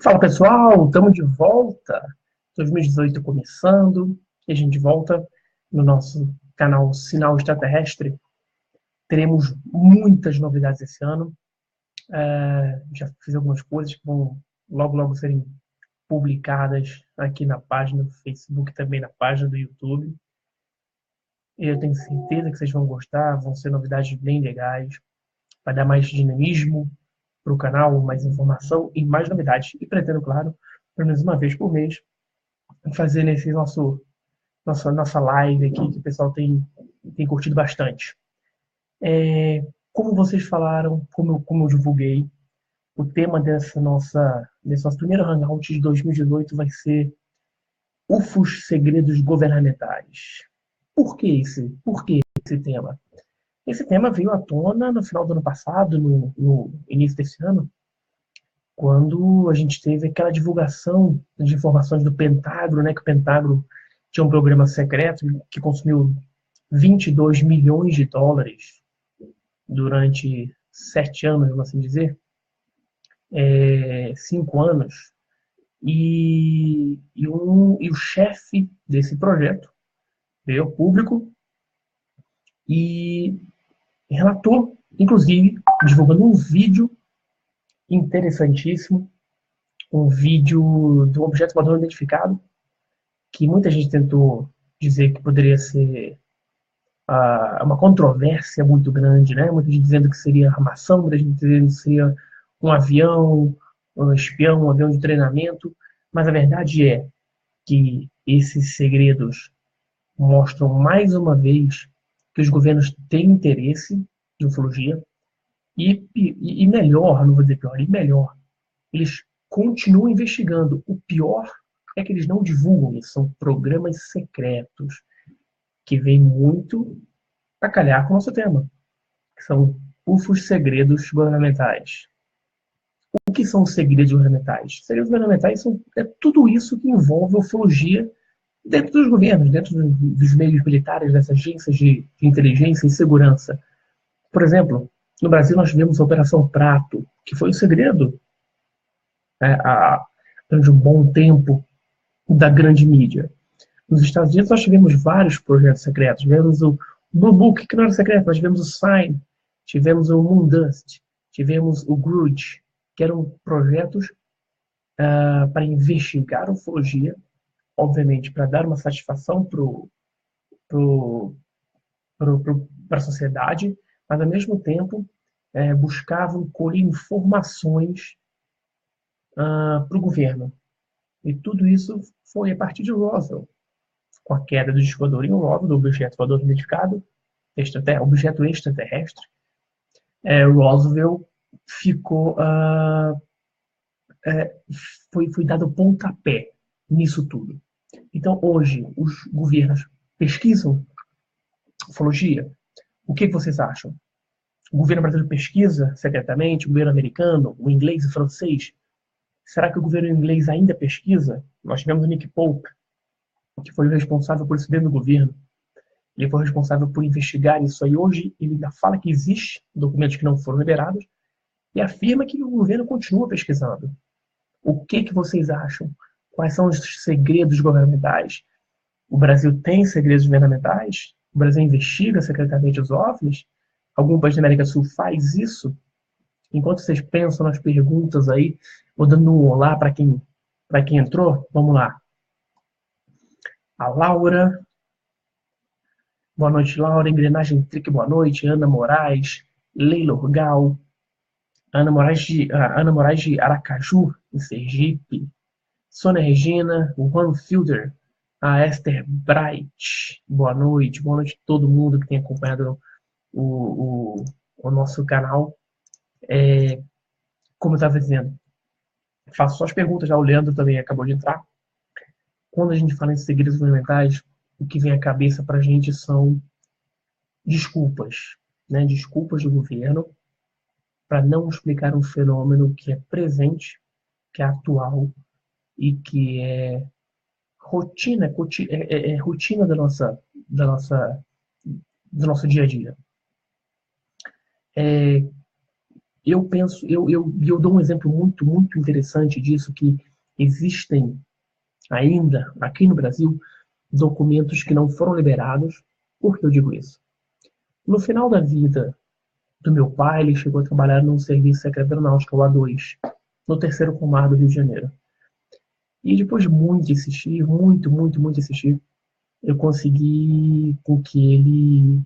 Fala pessoal, estamos de volta. 2018 começando e a gente volta no nosso canal Sinal Extraterrestre. Teremos muitas novidades esse ano. Já fiz algumas coisas que vão logo serem publicadas aqui na página do Facebook e também na página do YouTube. Eu tenho certeza que vocês vão gostar, vão ser novidades bem legais. Vai dar mais dinamismo para o canal, mais informação e mais novidades. E pretendo, claro, pelo menos uma vez por mês, fazer nesse nossa live aqui, que o pessoal tem curtido bastante. Como vocês falaram, como eu divulguei, o tema desse nosso primeiro Hangout de 2018 vai ser UFOs Segredos Governamentais. Por que esse tema? Esse tema veio à tona no final do ano passado, no início desse ano, quando a gente teve aquela divulgação de informações do Pentágono, né, que o Pentágono tinha um programa secreto que consumiu 22 milhões de dólares durante 7 anos, vamos assim dizer, 5 anos, e o chefe desse projeto veio ao público e relatou, inclusive, divulgando um vídeo interessantíssimo, um vídeo de um objeto voador identificado, que muita gente tentou dizer que poderia ser uma controvérsia muito grande, né? Muita gente dizendo que seria armação, muita gente dizendo que seria um avião, um espião, um avião de treinamento, mas a verdade é que esses segredos mostram mais uma vez que os governos têm interesse em ufologia e melhor, não vou dizer pior, e melhor, eles continuam investigando. O pior é que eles não divulgam, isso são programas secretos que vêm muito a calhar com o nosso tema, que são UFOs segredos governamentais. O que são os segredos governamentais? Segredos governamentais é tudo isso que envolve ufologia dentro dos governos, dentro dos meios militares, das agências de inteligência e segurança. Por exemplo, no Brasil nós tivemos a Operação Prato, que foi o segredo, né, durante um bom tempo, da grande mídia. Nos Estados Unidos nós tivemos vários projetos secretos. Tivemos o Blue Book, que não era secreto, nós tivemos o Sign, tivemos o Moondust, tivemos o Grudge, que eram projetos para investigar a ufologia, obviamente para dar uma satisfação para a sociedade, mas ao mesmo tempo buscavam colher informações para o governo. E tudo isso foi a partir de Roswell, com a queda do disco voador em Roswell, do objeto voador identificado, objeto extraterrestre. Roswell ficou foi dado pontapé nisso tudo. Então, hoje, os governos pesquisam ufologia. O que vocês acham? O governo brasileiro pesquisa secretamente, o governo americano, o inglês e o francês? Será que o governo inglês ainda pesquisa? Nós tivemos o Nick Pope, que foi o responsável por isso dentro do governo. Ele foi responsável por investigar isso aí. Hoje, ele ainda fala que existe documentos que não foram liberados e afirma que o governo continua pesquisando. O que vocês acham? Quais são os segredos governamentais? O Brasil tem segredos governamentais? O Brasil investiga secretamente os OVNIs? Algum país da América do Sul faz isso? Enquanto vocês pensam nas perguntas aí, vou dando um olá para quem entrou. Vamos lá. A Laura. Boa noite, Laura. Engrenagem Trick, boa noite. Ana Moraes. Leila Urgal. Ana Moraes de Aracaju, em Sergipe. Sônia Regina, o Juan Fielder, a Esther Bright, boa noite a todo mundo que tem acompanhado o nosso canal. Como eu estava dizendo, faço só as perguntas, já o Leandro também acabou de entrar. Quando a gente fala em segredos governamentais, o que vem à cabeça para a gente são desculpas, né? Desculpas do governo para não explicar um fenômeno que é presente, que é atual e que é rotina do nosso dia a dia. eu penso, eu dou um exemplo muito, muito interessante disso, que existem ainda, aqui no Brasil, documentos que não foram liberados. Por que eu digo isso? No final da vida do meu pai, ele chegou a trabalhar no Serviço Secreto Aeronáutico, o A2, no terceiro comando do Rio de Janeiro. E depois de muito insistir, muito, muito, muito insistir, eu consegui com que ele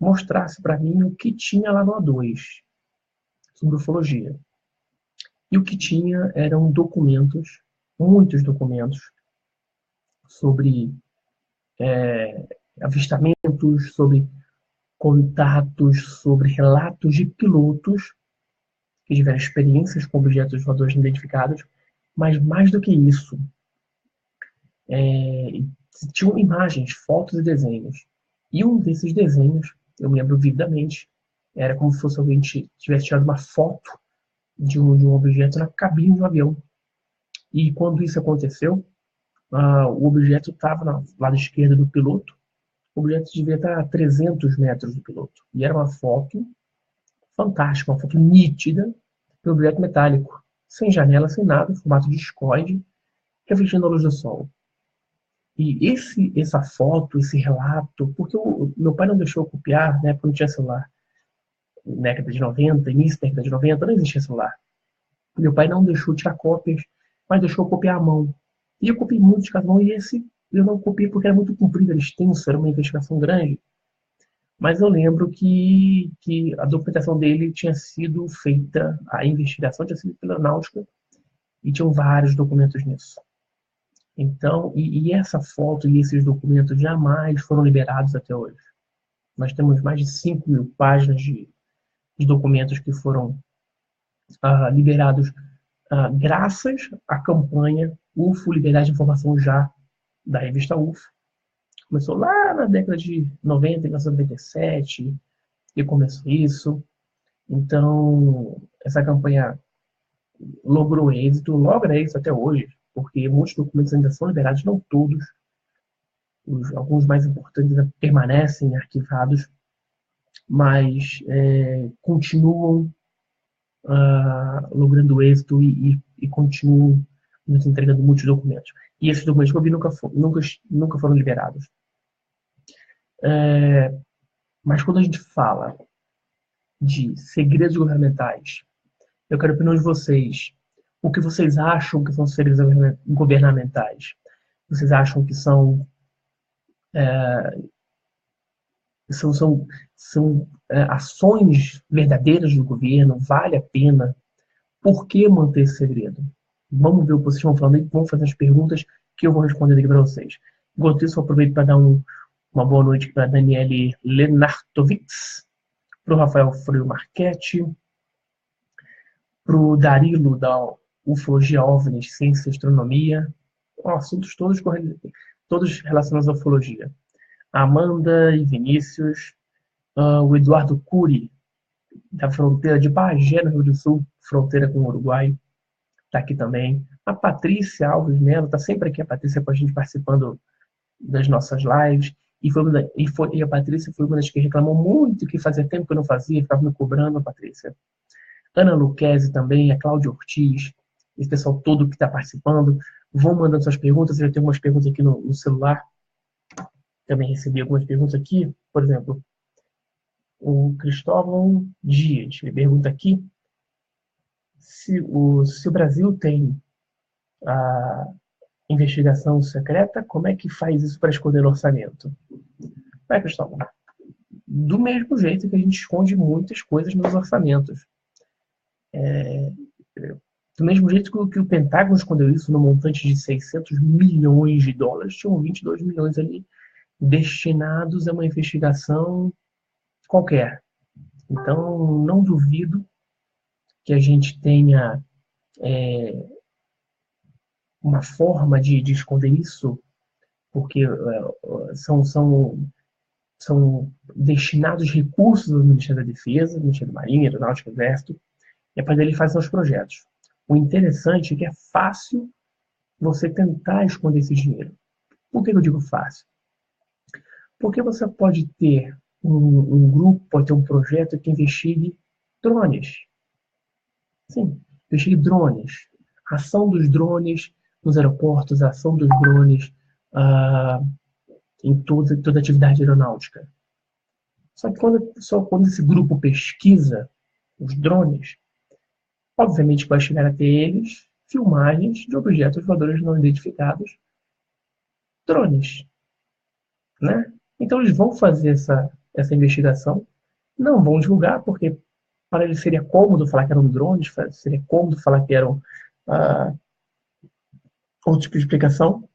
mostrasse para mim o que tinha lá no A2 sobre ufologia. E o que tinha eram documentos, muitos documentos, sobre avistamentos, sobre contatos, sobre relatos de pilotos que tiveram experiências com objetos voadores não identificados, mas mais do que isso, é, tinham imagens, fotos e desenhos. E um desses desenhos, eu me lembro vividamente, era como se fosse alguém tivesse tirado uma foto de um objeto na cabine do avião. E quando isso aconteceu, o objeto estava no lado esquerdo do piloto, o objeto devia estar a 300 metros do piloto. E era uma foto fantástica, uma foto nítida de um objeto metálico, sem janela, sem nada, em formato discoide, refletindo a luz do sol. E essa foto, esse relato, porque meu pai não deixou eu copiar, né, porque não tinha celular. Na década de 90, início da década de 90, não existia celular. Meu pai não deixou tirar cópias, mas deixou eu copiar à mão. E eu copiei muito de cada mão, e esse eu não copiei porque era muito comprido, era extenso, era uma investigação grande. Mas eu lembro que a documentação dele tinha sido feita, a investigação tinha sido pela náutica, e tinham vários documentos nisso. Então, e essa foto e esses documentos jamais foram liberados até hoje. Nós temos mais de 5 mil páginas de documentos que foram liberados graças à campanha UFO Liberdade de Informação Já, da revista UFO. Começou lá na década de 90, 1997, e começou isso. Então, essa campanha logrou êxito, logra êxito até hoje, porque muitos documentos ainda são liberados, não todos. Alguns mais importantes permanecem arquivados, mas continuam logrando êxito e continuam nos entregando muitos documentos. E esses documentos que eu vi nunca foram liberados. Mas quando a gente fala de segredos governamentais, eu quero a opinião de vocês. O que vocês acham que são segredos governamentais? Vocês acham que são ações verdadeiras do governo? Vale a pena? Por que manter esse segredo? Vamos ver o que vocês estão falando e vamos fazer as perguntas que eu vou responder aqui para vocês. Enquanto isso, eu aproveito para dar uma boa noite para a Daniele Lenartovitz, para o Rafael Freio Marchetti, para o Darilo da Ufologia OVNIs, Ciência e Astronomia, assuntos todos relacionados à ufologia. A Amanda e Vinícius, o Eduardo Cury, da fronteira de Bagé, no Rio Grande do Sul, fronteira com o Uruguai, está aqui também. A Patrícia Alves Melo, está sempre aqui a Patrícia com a gente participando das nossas lives. E a Patrícia foi uma das que reclamou muito, que fazia tempo que eu não fazia, ficava me cobrando, a Patrícia. Ana Luquezzi também, a Cláudia Ortiz, esse pessoal todo que está participando. Vão mandando suas perguntas, eu já tenho algumas perguntas aqui no celular. Também recebi algumas perguntas aqui. Por exemplo, o Cristóvão Dias, ele pergunta aqui se o Brasil tem a investigação secreta, como é que faz isso para esconder o orçamento? Vai, Cristóvão. Do mesmo jeito que a gente esconde muitas coisas nos orçamentos. Do mesmo jeito que o Pentágono escondeu isso no montante de 600 milhões de dólares, tinham 22 milhões ali destinados a uma investigação qualquer. Então, não duvido que a gente tenha uma forma de esconder isso, porque são destinados recursos do Ministério da Defesa, Ministério da Marinha, Aeronáutica, Exército, e é para ele fazer os projetos. O interessante é que é fácil você tentar esconder esse dinheiro. Por que eu digo fácil? Porque você pode ter um grupo, pode ter um projeto que investigue drones. Sim, investigue drones. A ação dos drones nos aeroportos, a ação dos drones ah, em toda atividade aeronáutica. Só quando esse grupo pesquisa os drones, obviamente vai chegar até eles filmagens de objetos voadores não identificados, drones, né? Então eles vão fazer essa investigação, não vão divulgar, porque para eles seria cômodo falar que eram drones, seria cômodo falar que eram ah, outro tipo de explicação.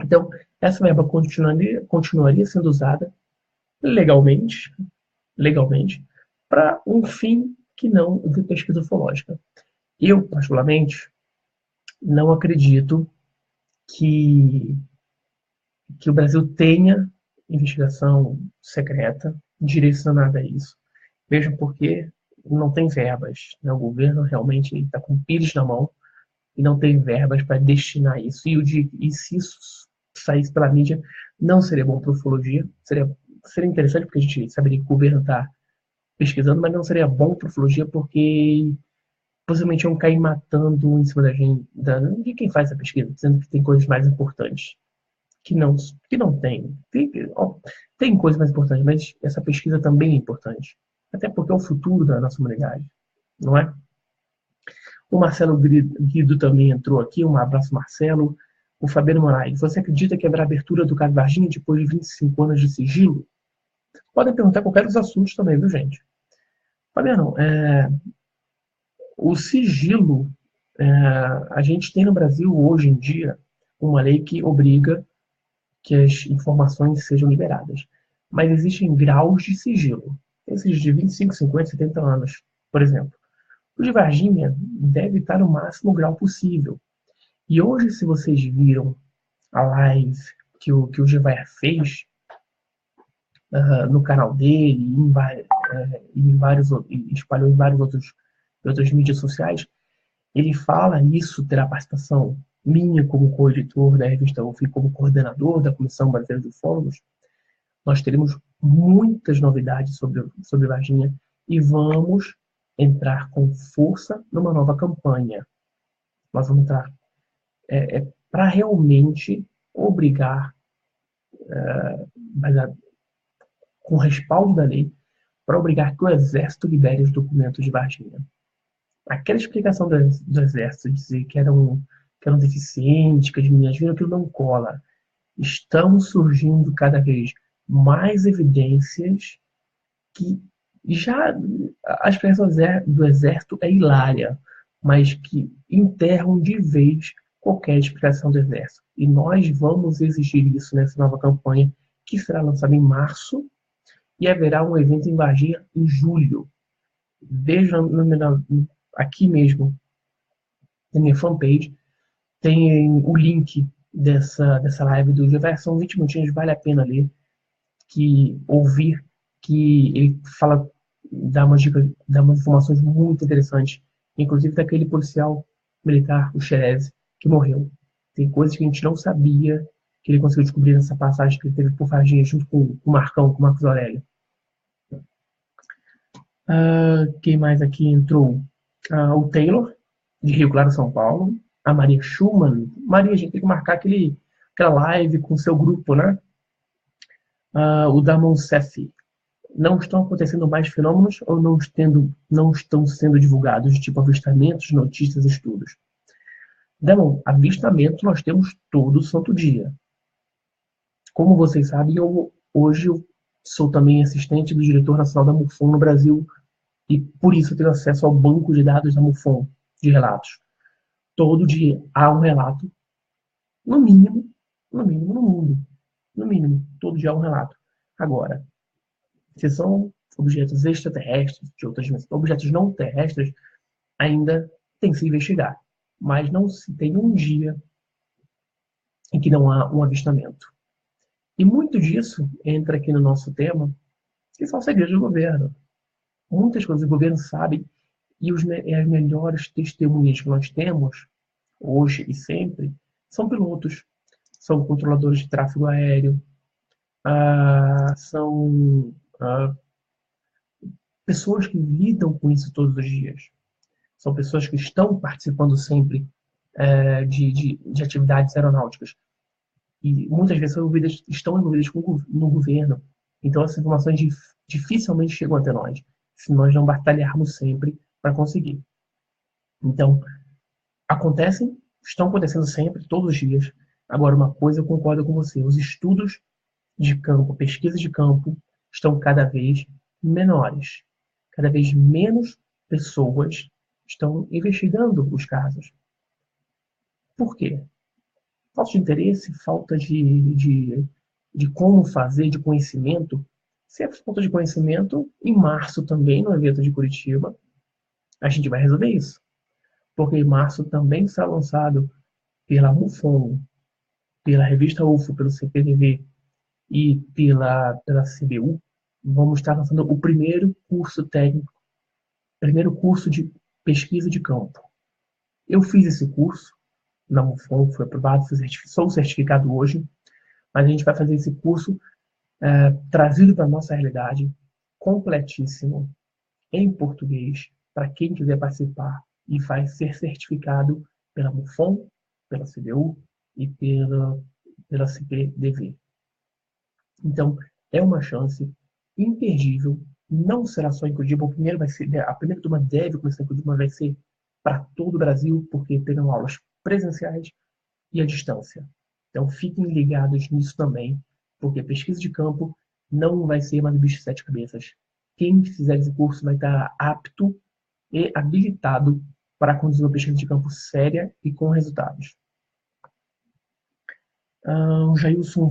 Então, essa verba continuaria sendo usada legalmente, legalmente, para um fim que não o de pesquisa ufológica. Eu, particularmente, não acredito que, que o Brasil tenha investigação secreta direcionada a isso, mesmo porque não tem verbas, né? O governo realmente está com pires na mão e não tem verbas para destinar isso. E se isso saísse pela mídia, não seria bom para a ufologia. Seria interessante, porque a gente saberia que o governo está pesquisando, mas não seria bom para a ufologia, porque possivelmente iam cair matando em cima da gente, de quem faz a pesquisa, dizendo que tem coisas mais importantes. Que não tem. Tem coisas mais importantes, mas essa pesquisa também é importante. Até porque é o futuro da nossa humanidade, não é? O Marcelo Guido também entrou aqui. Um abraço, Marcelo. O Fabiano Moraes. Você acredita que haverá abertura do caso Varginha depois de 25 anos de sigilo? Podem perguntar qualquer dos assuntos também, viu, gente? Fabiano, o sigilo, é, a gente tem no Brasil, hoje em dia, uma lei que obriga que as informações sejam liberadas. Mas existem graus de sigilo. Esses de 25, 50, 70 anos, por exemplo. O de Varginha deve estar no máximo grau possível. E hoje, se vocês viram a live que o Gevaer fez no canal dele, em vários, e espalhou em vários outras mídias sociais, ele fala isso, terá participação minha como co-editor da revista UFI, como coordenador da Comissão Brasileira de Ufólogos. Nós teremos muitas novidades sobre Varginha e vamos entrar com força numa nova campanha. Nós vamos entrar para realmente obrigar, com respaldo da lei, para obrigar que o Exército libere os documentos de Varginha. Aquela explicação do Exército, dizer que eram deficientes, que as meninas viram, aquilo não cola. Estão surgindo cada vez mais evidências que já a expressão do Exército é hilária, mas que enterram de vez qualquer explicação do Exército. E nós vamos exigir isso nessa nova campanha, que será lançada em março, e haverá um evento em Varginha em julho. Veja aqui mesmo, na minha fanpage, tem o link dessa live do Gilberto. São 20 minutinhos, vale a pena ler, ouvir, que ele fala, dá umas dicas, dá umas informações muito interessantes, inclusive daquele policial militar, o Xerez, que morreu. Tem coisas que a gente não sabia, que ele conseguiu descobrir nessa passagem que ele teve por Varginha, junto com o Marcão, com o Marcos Aurélio. Quem mais aqui entrou? O Taylor, de Rio Claro, São Paulo. A Maria Schumann. Maria, a gente tem que marcar aquela live com o seu grupo, né? O Damon Sefi. Não estão acontecendo mais fenômenos ou não estão sendo divulgados, tipo avistamentos, notícias, estudos? Damon, avistamento nós temos todo santo dia. Como vocês sabem, hoje eu sou também assistente do diretor nacional da MUFON no Brasil, e por isso eu tenho acesso ao banco de dados da MUFON, de relatos. Todo dia há um relato, no mínimo no mundo. No mínimo, todo dia há um relato. Agora, se são objetos extraterrestres, de outras dimensões, objetos não terrestres, ainda tem que se investigar. Mas não se tem um dia em que não há um avistamento. E muito disso entra aqui no nosso tema, que são segredos do governo. Muitas coisas o governo sabe, e as melhores testemunhas que nós temos, hoje e sempre, são pilotos, são controladores de tráfego aéreo, são pessoas que lidam com isso todos os dias. são pessoas que estão participando sempre de atividades aeronáuticas. E muitas vezes estão envolvidas no governo. Então, essas informações dificilmente chegam até nós, se nós não batalharmos sempre para conseguir. Então, estão acontecendo sempre, todos os dias. Agora, uma coisa eu concordo com você: os estudos de campo, pesquisas de campo, estão cada vez menores. Cada vez menos pessoas estão investigando os casos. Por quê? Falta de interesse, falta de como fazer, de conhecimento. Se é falta de conhecimento, em março também, no evento de Curitiba, a gente vai resolver isso. Porque em março também será lançado pela MUFON, pela revista UFO, pelo CPTV e pela CBU, vamos estar lançando o primeiro curso técnico, primeiro curso de pesquisa de campo. Eu fiz esse curso na MUFON, foi aprovado, sou certificado hoje, mas a gente vai fazer esse curso trazido para a nossa realidade, completíssimo, em português, para quem quiser participar, e vai ser certificado pela MUFON, pela CBU e pela CPDV. Então, é uma chance imperdível. Não será só em Curitiba. A primeira turma deve começar em Curitiba, vai ser para todo o Brasil, porque terão aulas presenciais e à distância. Então, fiquem ligados nisso também, porque pesquisa de campo não vai ser mais um bicho de sete cabeças. Quem fizer esse curso vai estar apto e habilitado para conduzir uma pesquisa de campo séria e com resultados. O Jailson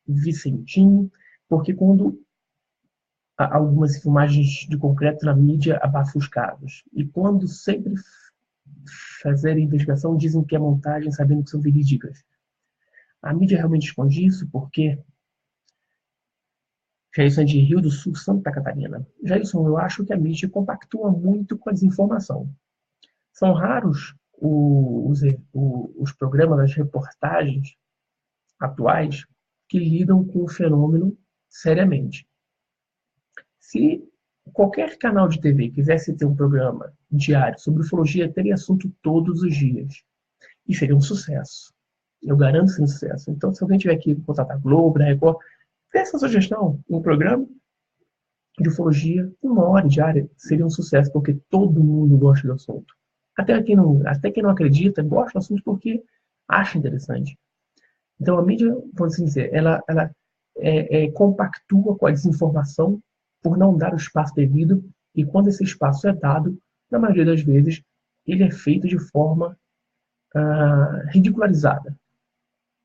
Vicentinho, porque quando há algumas filmagens de concreto na mídia abafam os casos, e quando sempre fazerem investigação dizem que é montagem sabendo que são verídicas. A mídia realmente esconde isso porque Jailson é de Rio do Sul, Santa Catarina. Jailson, eu acho que a mídia compactua muito com a desinformação. São raros os programas, as reportagens atuais que lidam com o fenômeno seriamente. Se qualquer canal de TV quisesse ter um programa diário sobre ufologia, teria assunto todos os dias. E seria um sucesso. Eu garanto que seria um sucesso. Então, se alguém tiver que contratar a Globo, a Record, peça a sugestão, um programa de ufologia, 1 hora diária, seria um sucesso, porque todo mundo gosta do assunto. Até quem não acredita, gosta do assunto porque acha interessante. Então, a mídia, vamos assim dizer, ela compactua com a desinformação por não dar o espaço devido, e quando esse espaço é dado, na maioria das vezes, ele é feito de forma ridicularizada.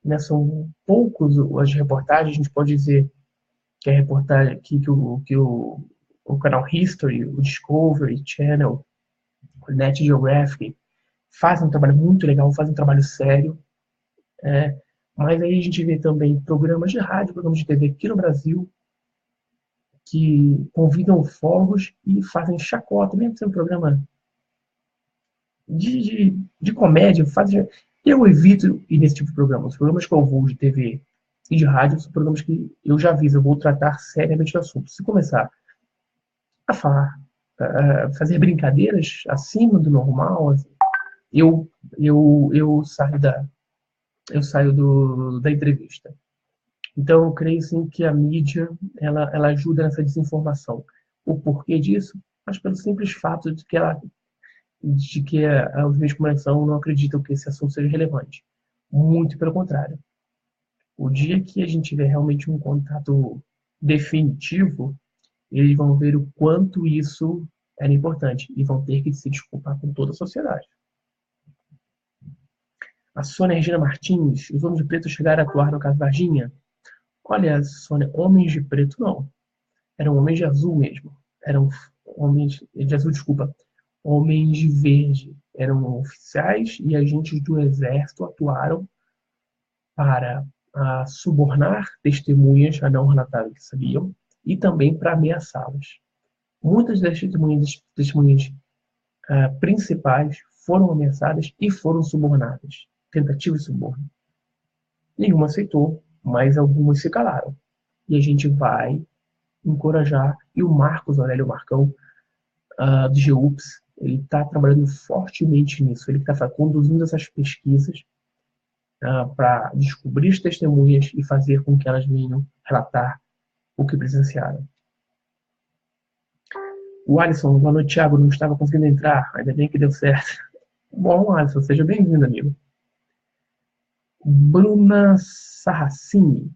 Né? São poucos as reportagens, a gente pode dizer que a reportagem que o canal History, o Discovery Channel, o Net Geographic, fazem um trabalho muito legal, fazem um trabalho sério, mas aí a gente vê também programas de rádio, programas de TV aqui no Brasil, que convidam ufólogos e fazem chacota, mesmo sendo um programa de comédia. Eu evito ir nesse tipo de programa. Os programas que eu vou de TV e de rádio são programas que eu já aviso, eu vou tratar seriamente do assunto. Se começar a falar, a fazer brincadeiras acima do normal, eu saio da entrevista. Então, eu creio sim que a mídia ela ajuda nessa desinformação. O porquê disso? Mas pelo simples fato de que os meios de comunicação não acreditam que esse assunto seja relevante. Muito pelo contrário. O dia que a gente tiver realmente um contato definitivo, eles vão ver o quanto isso era importante e vão ter que se desculpar com toda a sociedade. A Sônia Regina Martins, os homens de preto chegaram a atuar no caso Varginha? Olha, Sônia, homens de preto não. Eram homens de azul mesmo. Eram homens de azul, desculpa. Homens de verde. Eram oficiais e agentes do exército, atuaram para subornar testemunhas a não relatar o que sabiam e também para ameaçá-las. Muitas das testemunhas principais foram ameaçadas e foram subornadas. Tentativa de suborno. Nenhuma aceitou, mas algumas se calaram. E a gente vai encorajar. E o Marcos Aurélio Marcão, do GEUPS, ele está trabalhando fortemente nisso. Ele está conduzindo essas pesquisas para descobrir as testemunhas e fazer com que elas venham relatar o que presenciaram. O Alisson, boa noite, Thiago. Não estava conseguindo entrar, ainda bem que deu certo. Bom, Alisson, seja bem-vindo, amigo. Bruna Sarracini.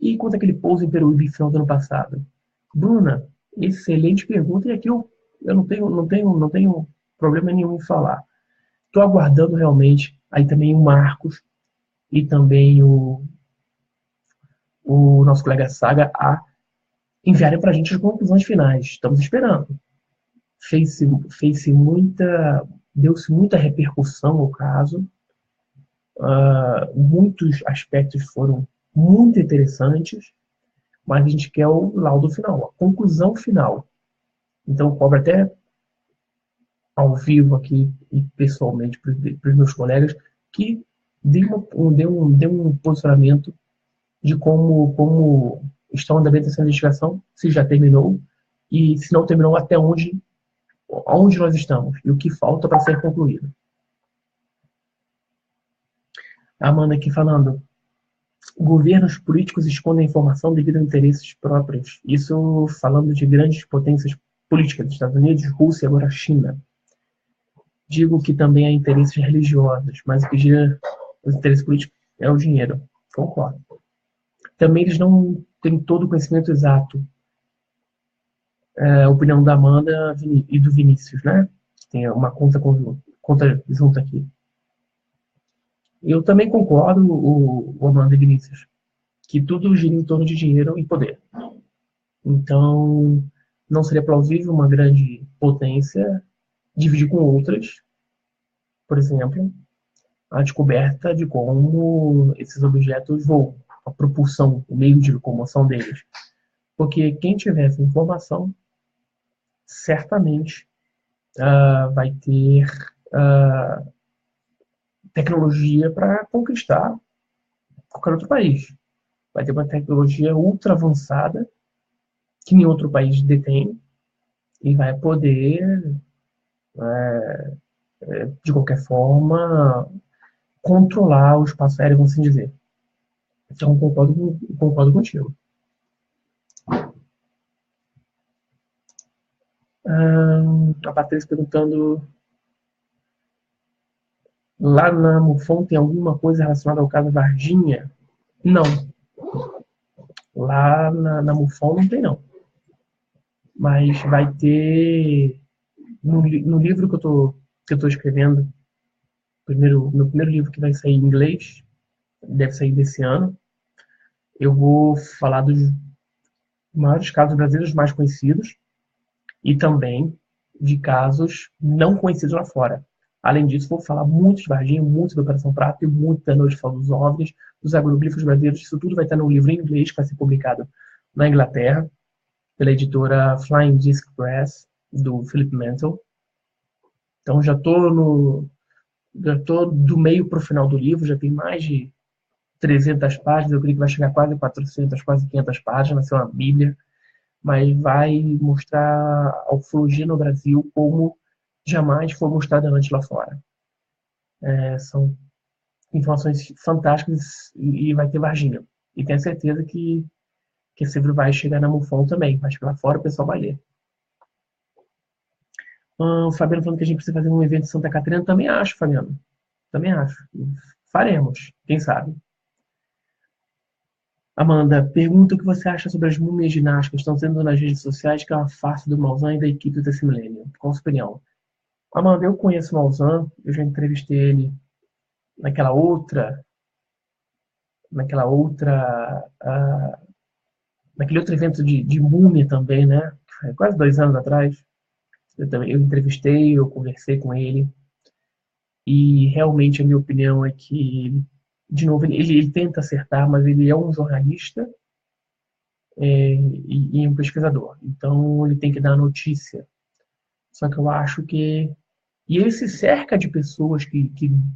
E quanto àquele pouso em Peruíbe final do ano passado? Bruna, excelente pergunta. E aqui eu não tenho problema nenhum em falar. Estou aguardando realmente aí também o Marcos e também o nosso colega Saga a enviarem para a gente as conclusões finais. Estamos esperando. Deu-se muita repercussão ao caso. Muitos aspectos foram muito interessantes, mas a gente quer o laudo final, a conclusão final. Então, eu cobro até ao vivo aqui e pessoalmente para os meus colegas que dê um posicionamento de como está o andamento dessa investigação, se já terminou e se não terminou, até onde nós estamos e o que falta para ser concluído. A Amanda aqui falando, governos políticos escondem informação devido a interesses próprios. Isso falando de grandes potências políticas, Estados Unidos, Rússia, agora China. Digo que também há interesses religiosos, mas o que gira os interesses políticos é o dinheiro. Concordo. Também eles não têm todo o conhecimento exato. A opinião da Amanda e do Vinícius, né? Tem uma conta junto aqui. Eu também concordo, o Amanda e Vinícius, que tudo gira em torno de dinheiro e poder. Então, não seria plausível uma grande potência dividir com outras, por exemplo, a descoberta de como esses objetos voam, a propulsão, o meio de locomoção deles. Porque quem tiver essa informação, certamente vai ter tecnologia para conquistar qualquer outro país. Vai ter uma tecnologia ultra avançada que nenhum outro país detém e vai poder, de qualquer forma, controlar o espaço aéreo, vamos assim dizer. Então, concordo contigo. A Patrícia perguntando, lá na MUFON tem alguma coisa relacionada ao caso Varginha? Não. Lá na MUFON não tem, não. Mas vai ter, no livro que eu estou escrevendo, meu primeiro livro que vai sair em inglês, deve sair desse ano, eu vou falar dos maiores casos brasileiros mais conhecidos e também de casos não conhecidos lá fora. Além disso, vou falar muito de Varginha, muito da Operação Prato e muito da Noite dos OVNIs, dos agroglifos brasileiros. Isso tudo vai estar no livro em inglês, que vai ser publicado na Inglaterra, pela editora Flying Disc Press, do Philip Mantle. Então, já estou do meio para o final do livro, já tem mais de 300 páginas, eu creio que vai chegar quase 400, quase 500 páginas, vai ser uma bíblia, mas vai mostrar a ufologia no Brasil como jamais foi mostrada antes lá fora. São informações fantásticas e vai ter Varginha. E tenho certeza que esse livro vai chegar na MUFON também, vai chegar lá fora, o pessoal vai ler. O Fabiano falando que a gente precisa fazer um evento em Santa Catarina, também acho, Fabiano. Também acho. Faremos, quem sabe. Amanda, pergunta o que você acha sobre as múmias ginásticas que estão sendo nas redes sociais, que é uma farsa do Maussan e da equipe desse milênio. Qual a sua opinião? Amanda, eu conheço o Maussan, eu já entrevistei ele naquela outra, naquele outro evento de múmia também, né? Quase 2 anos atrás. Eu entrevistei, eu conversei com ele. E realmente a minha opinião é que, de novo, ele tenta acertar, mas ele é um jornalista e um pesquisador. Então ele tem que dar notícia. Só que eu acho que... E ele se cerca de pessoas que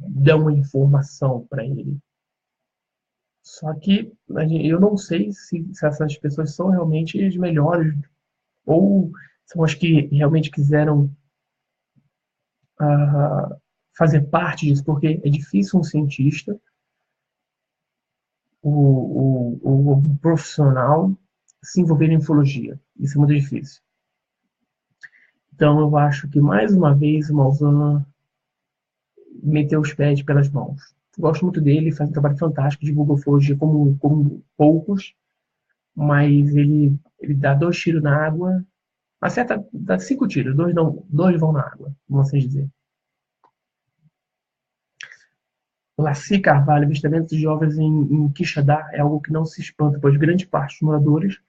dão a informação para ele. Só que eu não sei se essas pessoas são realmente as melhores ou são as que realmente quiseram fazer parte disso, porque é difícil um cientista, um profissional, se envolver em ufologia. Isso é muito difícil. Então, eu acho que, mais uma vez, o Maussan meteu os pés pelas mãos. Gosto muito dele, faz um trabalho fantástico, divulga ufologia como poucos, mas ele dá 2 tiros na água, acerta, dá 5 tiros, dois vão na água, vamos assim dizer. Laci Carvalho, avistamentos de jovens em Quixadá é algo que não se espanta, pois grande parte dos moradores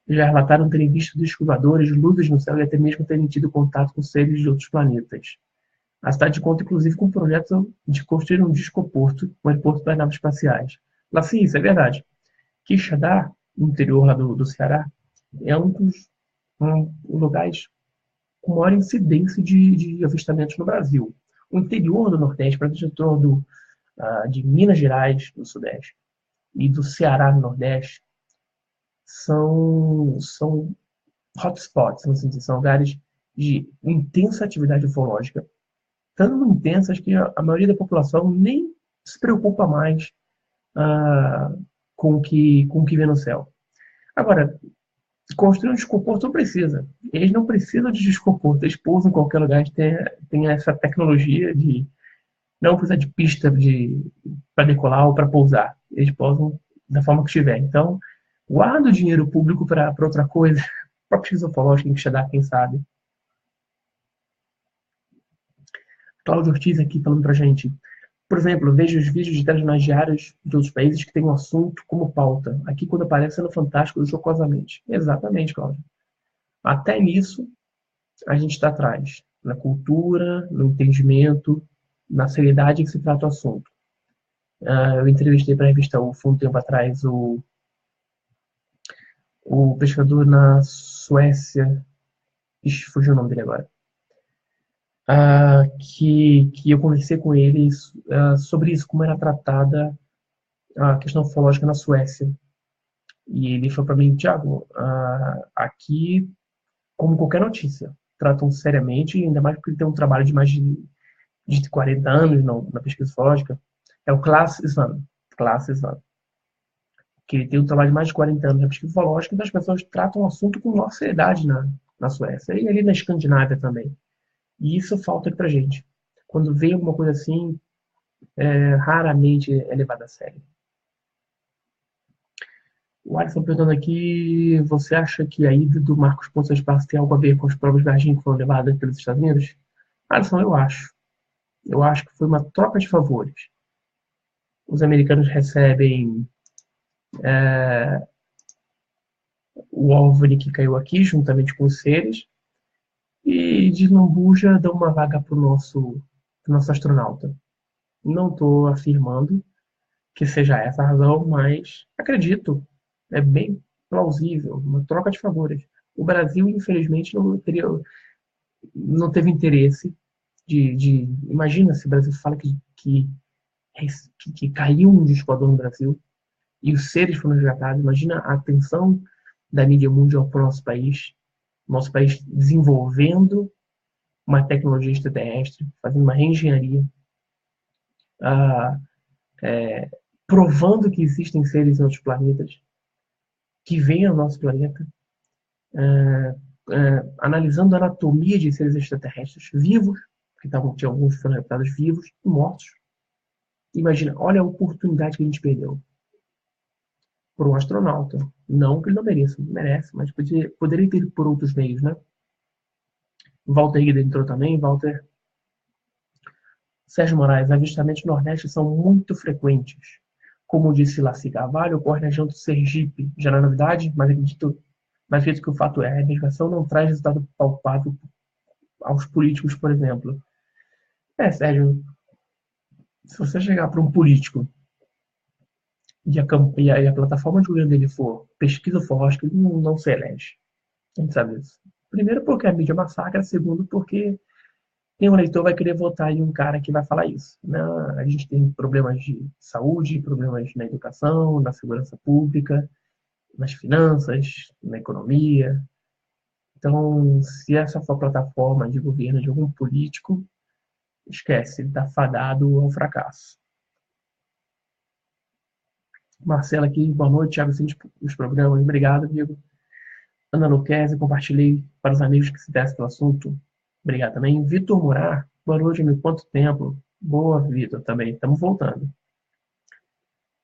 já relataram terem visto descobridores, luzes no céu e até mesmo terem tido contato com seres de outros planetas. A cidade conta, inclusive, com um projeto de construir um discoporto, um aeroporto para naves espaciais. Laci, isso é verdade. Quixadá, no interior lá do Ceará, é um dos lugares com maior incidência de avistamentos no Brasil. O interior do Nordeste, para o torno de Minas Gerais, no Sudeste, e do Ceará, no Nordeste, são hotspots, são lugares de intensa atividade ufológica, tanto intensas que a maioria da população nem se preocupa mais com o que vê no céu. Agora, construir um desconforto não precisa. Eles não precisam de desconforto, eles pousam em qualquer lugar, eles têm essa tecnologia de não precisar de pista para decolar ou para pousar. Eles pousam da forma que estiver. Então, guarda o dinheiro público para outra coisa. Para pesquisa ufológica, que dar, quem sabe. Cláudio Ortiz aqui falando para a gente. Por exemplo, vejo os vídeos de telejornais diários de outros países que têm um assunto como pauta. Aqui, quando aparece, é no Fantástico, jocosamente. Exatamente, Cláudio. Até nisso, a gente está atrás. Na cultura, no entendimento, na seriedade que se trata o assunto. Eu entrevistei para a revista UFO um tempo atrás o pescador na Suécia, ixi, fugiu o nome dele agora, que eu conversei com ele sobre isso, como era tratada a questão ufológica na Suécia. E ele falou para mim, Thiago, aqui, como qualquer notícia, tratam seriamente, ainda mais porque ele tem um trabalho de mais de 40 anos na pesquisa ufológica, é o Klaas Svan, que ele tem um trabalho de mais de 40 anos na pesquisa ufológica, e as pessoas tratam o assunto com maior seriedade na Suécia, e ali na Escandinávia também. E isso falta aqui pra gente. Quando vem alguma coisa assim, raramente é levado a sério. O Alisson perguntando aqui, você acha que a ida do Marcos Pontes ao espaço tem algo a ver com as provas da Argentina que foram levadas pelos Estados Unidos? Alisson, eu acho. Eu acho que foi uma troca de favores. Os americanos recebem o OVNI que caiu aqui, juntamente com os seres, e de lambuja dão uma vaga para o nosso astronauta. Não estou afirmando que seja essa a razão, mas acredito, é bem plausível, uma troca de favores. O Brasil, infelizmente, não teve interesse imagina se o Brasil fala que caiu um disco voador no Brasil e os seres foram resgatados. Imagina a atenção da mídia mundial para o nosso país desenvolvendo uma tecnologia extraterrestre, fazendo uma reengenharia, provando que existem seres em outros planetas, que vêm ao nosso planeta, analisando a anatomia de seres extraterrestres vivos, que tinha alguns que foram reputados vivos e mortos. Imagina, olha a oportunidade que a gente perdeu por um astronauta. Não que ele não mereça, merece, mas poderia ter por outros meios, né? Walter Ida entrou também, Walter. Sérgio Moraes, avistamentos no Nordeste são muito frequentes. Como disse Laci Carvalho, ocorre na região do Sergipe. Já não é novidade, mas acredito que o fato é, a investigação não traz resultado palpável aos políticos, por exemplo. Sérgio, se você chegar para um político e a plataforma de governo dele for pesquisa ufológica, ele não se elege. A gente sabe isso. Primeiro porque a mídia massacra, segundo porque nenhum eleitor vai querer votar em um cara que vai falar isso. Não, a gente tem problemas de saúde, problemas na educação, na segurança pública, nas finanças, na economia. Então, se essa for a plataforma de governo de algum político, esquece, ele está fadado ao fracasso. Marcela aqui, boa noite, Thiago, sim, os programas, obrigado, amigo. Ana Luquezzi, compartilhei para os amigos que se interessam pelo assunto. Obrigado também. Vitor Murar, boa noite, amigo, quanto tempo? Boa, Vitor, também, estamos voltando.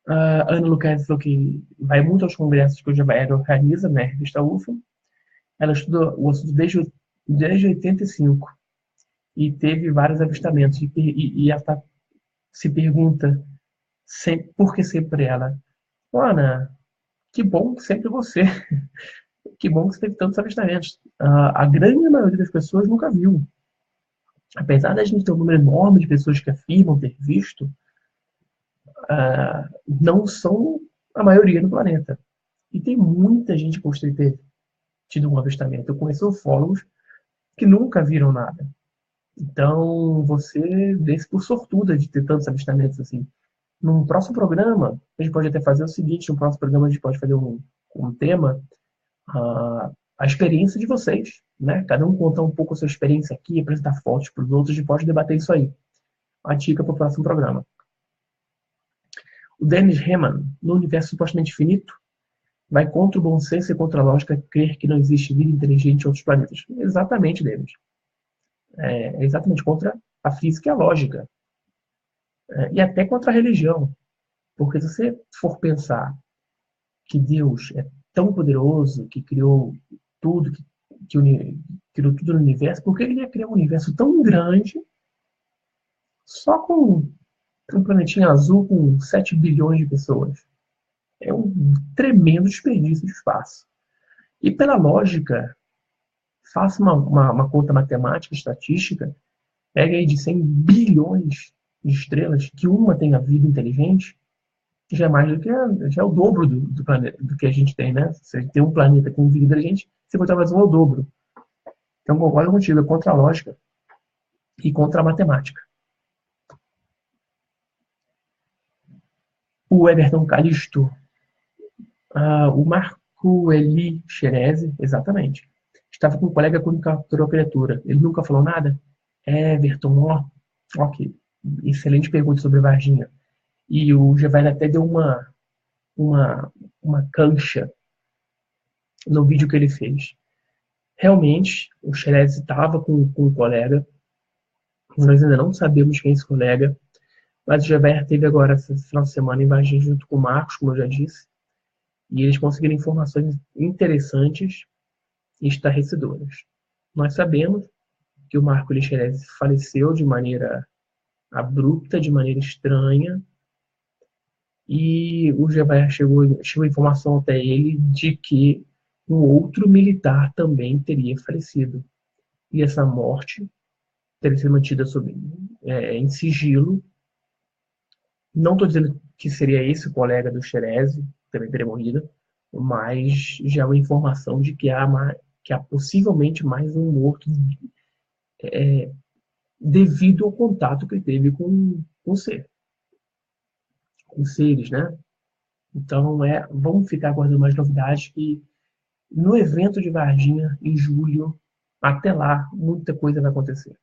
Ana Luquezzi falou que vai muito aos congressos que o Javaero organiza, né, revista UFO. Ela estuda o assunto desde 85 e teve vários avistamentos. E ela se pergunta por que sempre ela. Ana, que bom que sempre você. Que bom que você teve tantos avistamentos. A grande maioria das pessoas nunca viu. Apesar da gente ter um número enorme de pessoas que afirmam ter visto, não são a maioria no planeta. E tem muita gente que gostaria de ter tido um avistamento. Eu conheço ufólogos que nunca viram nada. Então, você vê-se por sortuda de ter tantos avistamentos assim. Num próximo programa, a gente pode até fazer o seguinte: no próximo programa a gente pode fazer um tema, a experiência de vocês, né? Cada um contar um pouco a sua experiência aqui, apresentar fotos para os outros, a gente pode debater isso aí. A dica para o próximo programa. O Dennis Heman, no universo supostamente finito, vai contra o bom senso e contra a lógica crer que não existe vida inteligente em outros planetas. Exatamente, Dennis. É exatamente contra a física e a lógica. E até contra a religião. Porque se você for pensar que Deus é tão poderoso, que criou tudo, criou tudo no universo, por que ele ia criar um universo tão grande só com um planetinha azul com 7 bilhões de pessoas? É um tremendo desperdício de espaço. E pela lógica, faça uma conta matemática, estatística, pega aí de 100 bilhões de estrelas, que uma tenha vida inteligente, já é mais do que já é o dobro do planeta, do que a gente tem, né? Se a gente tem um planeta com vida inteligente, você botar mais um é o dobro. Então concordo contigo, é contra a lógica e contra a matemática. O Everton Calisto, o Marco Eli Xerezi, exatamente. Estava com um colega quando capturou a criatura. Ele nunca falou nada? Everton, ok. Excelente pergunta sobre Varginha. E o Giovanni até deu uma cancha no vídeo que ele fez. Realmente, o Xerez estava com um colega. Nós ainda não sabemos quem é esse colega. Mas o Geber teve agora, esse final de semana, em Varginha junto com o Marcos, como eu já disse. E eles conseguiram informações interessantes e estarrecedoras. Nós sabemos que o Marco Lixerez faleceu de maneira abrupta, de maneira estranha, e o Gevaer chegou informação até ele de que um outro militar também teria falecido. E essa morte teria sido mantida em sigilo. Não estou dizendo que seria esse o colega do Xerez, que também teria morrido, mas já é uma informação de que há possivelmente mais um morto devido ao contato que ele teve com o ser, com os seres, né? Então, vamos ficar aguardando mais novidades e no evento de Varginha, em julho, até lá, muita coisa vai acontecer.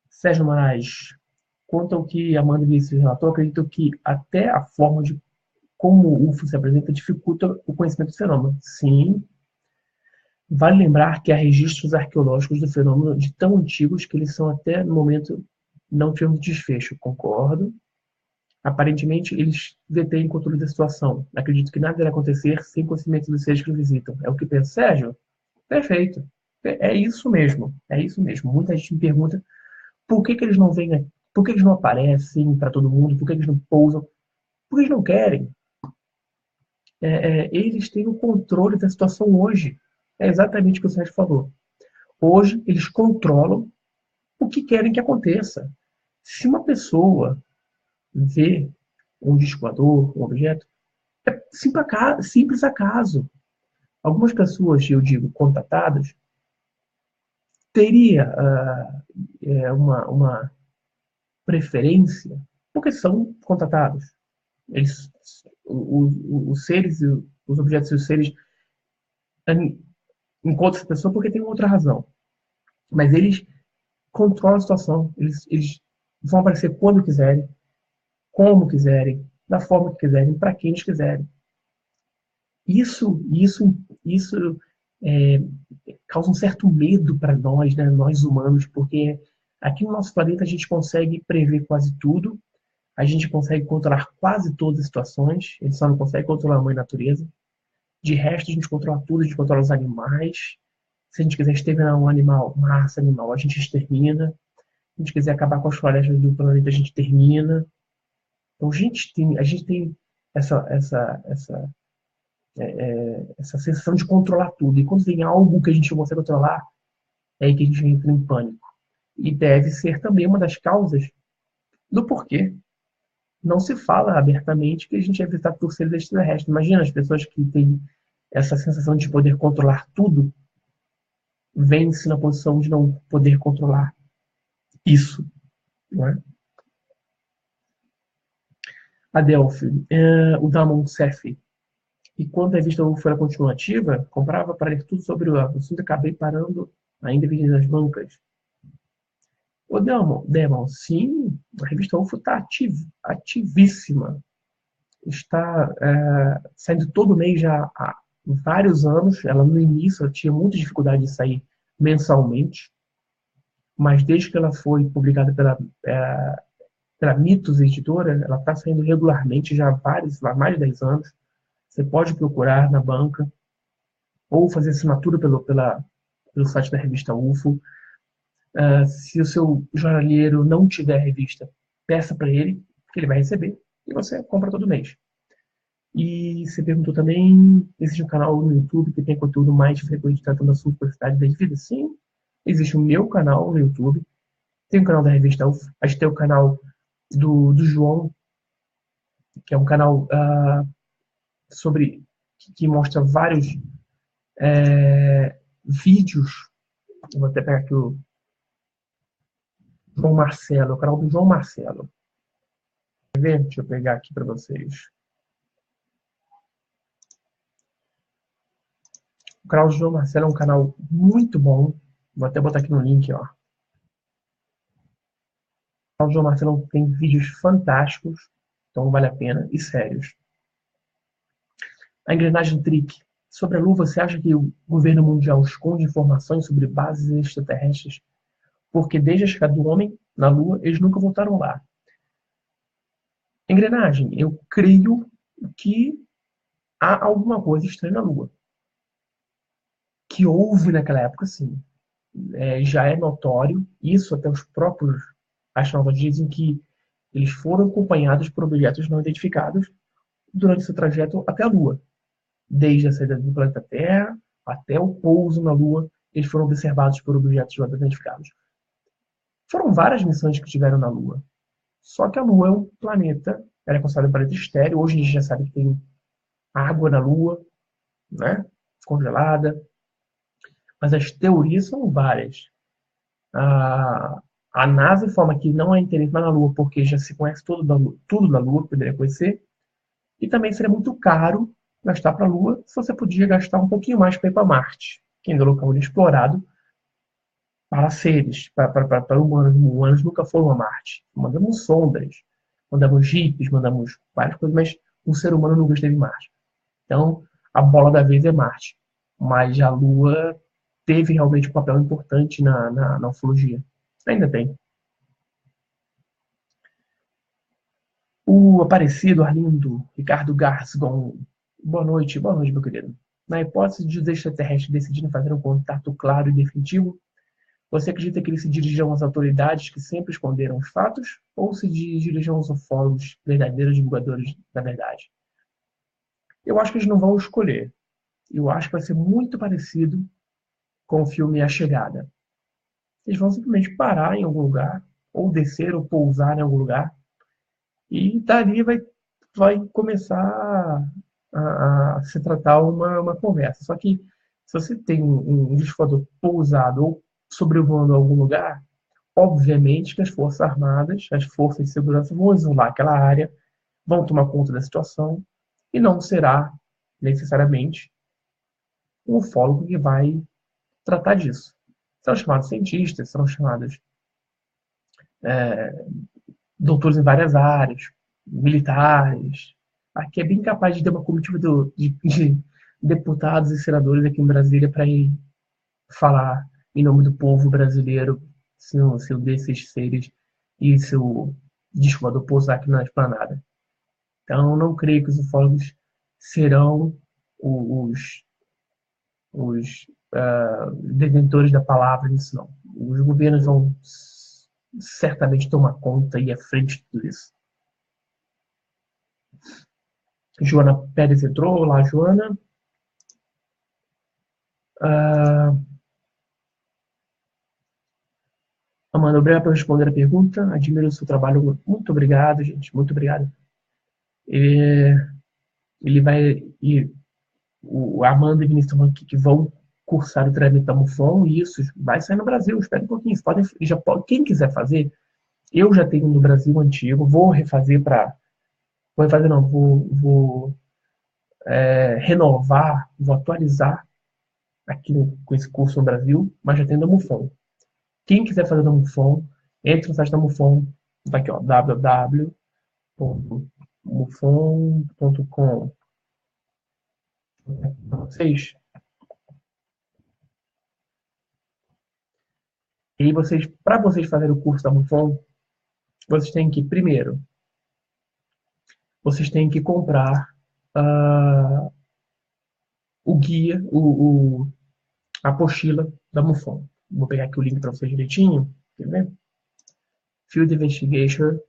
Sérgio Moraes, quanto ao que Amanda Vinícius relatou, acredito que até a forma de como o UFO se apresenta dificulta o conhecimento do fenômeno. Sim, vale lembrar que há registros arqueológicos do fenômeno de tão antigos que eles são até no momento não tivemos desfecho. Concordo. Aparentemente, eles detêm controle da situação. Acredito que nada irá acontecer sem conhecimento dos seres que o visitam. É o que pensa, Sérgio? Perfeito. É isso mesmo. É isso mesmo. Muita gente me pergunta por que eles não vêm, por que eles não aparecem para todo mundo, por que eles não pousam, porque eles não querem. Eles têm o controle da situação hoje. É exatamente o que o Sérgio falou. Hoje, eles controlam o que querem que aconteça. Se uma pessoa vê um disco voador, um objeto, é simples acaso. Algumas pessoas, eu digo, contatadas, teria uma preferência porque são contatados. Os seres, os objetos e os seres encontram essa pessoa porque tem outra razão. Mas eles controlam a situação. Eles vão aparecer quando quiserem, como quiserem, da forma que quiserem, para quem eles quiserem. Isso é, causa um certo medo para nós, né, nós humanos, porque aqui no nosso planeta a gente consegue prever quase tudo, a gente consegue controlar quase todas as situações, a gente só não consegue controlar a mãe natureza. De resto, a gente controla tudo, a gente controla os animais. Se a gente quiser exterminar um animal, uma raça animal, a gente extermina. Se a gente quiser acabar com as florestas do planeta, a gente termina. Então, a gente tem essa sensação de controlar tudo. E quando tem algo que a gente não consegue controlar, é aí que a gente entra em pânico. E deve ser também uma das causas do porquê não se fala abertamente que a gente é visitado por seres extraterrestres. Imagina as pessoas que têm essa sensação de poder controlar tudo, vêm-se na posição de não poder controlar isso. Não é? Adelphi, o Damon Sef. E quando a revista UFO era continuativa, comprava para ler tudo sobre o assunto e acabei parando ainda vendendo nas bancas. O Demon, sim, a revista UFO está ativíssima. Está saindo todo mês já há vários anos. Ela no início ela tinha muita dificuldade de sair mensalmente, mas desde que ela foi publicada pela Mitos Editora, ela está saindo regularmente já há mais de 10 anos. Você pode procurar na banca ou fazer assinatura pelo site da revista UFO. Se o seu jornalheiro não tiver a revista, peça para ele, que ele vai receber, e você compra todo mês. E você perguntou também, existe um canal no YouTube que tem conteúdo mais frequente tratando assuntos da cidade da vida? Sim, existe o meu canal no YouTube, tem o canal da revista UFO, a gente tem o canal do João, que é um canal que mostra vários vídeos. Eu vou até pegar aqui o João Marcelo, o canal do João Marcelo. Quer ver? Deixa eu pegar aqui para vocês. O canal do João Marcelo é um canal muito bom. Vou até botar aqui no link, ó. O canal do João Marcelo tem vídeos fantásticos, então vale a pena, e sérios. A engrenagem Trick. Sobre a Lua, você acha que o governo mundial esconde informações sobre bases extraterrestres? Porque desde a chegada do homem na Lua, eles nunca voltaram lá. Engrenagem, eu creio que há alguma coisa estranha na Lua. Que houve naquela época, sim. Já é notório, isso até os próprios astronautas dizem que eles foram acompanhados por objetos não identificados durante seu trajeto até a Lua. Desde a saída do planeta Terra até o pouso na Lua, eles foram observados por objetos não identificados. Foram várias missões que tiveram na Lua. Só que a Lua é um planeta, ela é considerada um planeta estéreo. Hoje a gente já sabe que tem água na Lua, né? Congelada. Mas as teorias são várias. A NASA informa que não há interesse mais na Lua porque já se conhece tudo da Lua que poderia conhecer. E também seria muito caro gastar para a Lua se você podia gastar um pouquinho mais para ir para Marte, que ainda é um local inexplorado para seres, para humanos. Humanos nunca foram a Marte. Mandamos sondas, mandamos jipes, mandamos várias coisas, mas um ser humano nunca esteve em Marte. Então, a bola da vez é Marte. Mas a Lua teve realmente um papel importante na ufologia. Ainda tem. O Aparecido, Arlindo, Ricardo Garsgon. Boa noite, meu querido. Na hipótese de os extraterrestres decidirem fazer um contato claro e definitivo, você acredita que eles se dirigirão às autoridades que sempre esconderam os fatos ou se dirigirão aos ufólogos, verdadeiros divulgadores da verdade? Eu acho que eles não vão escolher. Eu acho que vai ser muito parecido com o filme A Chegada. Eles vão simplesmente parar em algum lugar, ou descer ou pousar em algum lugar, e dali vai começar a se tratar uma conversa. Só que se você tem um disco pousado ou sobrevoando algum lugar, obviamente que as Forças Armadas, as forças de segurança vão isolar aquela área, vão tomar conta da situação, e não será necessariamente o ufólogo que vai tratar disso. São chamados cientistas, são chamados doutores em várias áreas, militares. Aqui é bem capaz de ter uma comitiva de deputados e senadores aqui em Brasília para ir falar em nome do povo brasileiro, se um desses seres e seu desfilador pousar aqui na esplanada. Então, não creio que os ufólogos serão os, os detentores da palavra nisso, não. Os governos vão certamente tomar conta e à frente de tudo isso. Joana Pérez entrou. Olá, Joana. Amanda, obrigado por responder a pergunta. Admiro o seu trabalho. Muito obrigado, gente. Muito obrigado. Ele vai. O Amanda e Vinícius estão aqui que vão cursar o treinamento da MUFON e isso vai sair no Brasil. Espera um pouquinho. Quem quiser fazer, eu já tenho no Brasil antigo. Vou refazer para. Vou refazer, não. Vou renovar, vou atualizar aqui com esse curso no Brasil, mas já tem da MUFON. Quem quiser fazer da MUFON, entre no site da MUFON, tá aqui, ó, www.mufon.com. Vocês. E para vocês fazerem o curso da MUFON, vocês têm que, primeiro, vocês têm que comprar o guia, a apostila da MUFON. Vou pegar aqui o link para vocês direitinho. Quer ver? Field Investigator.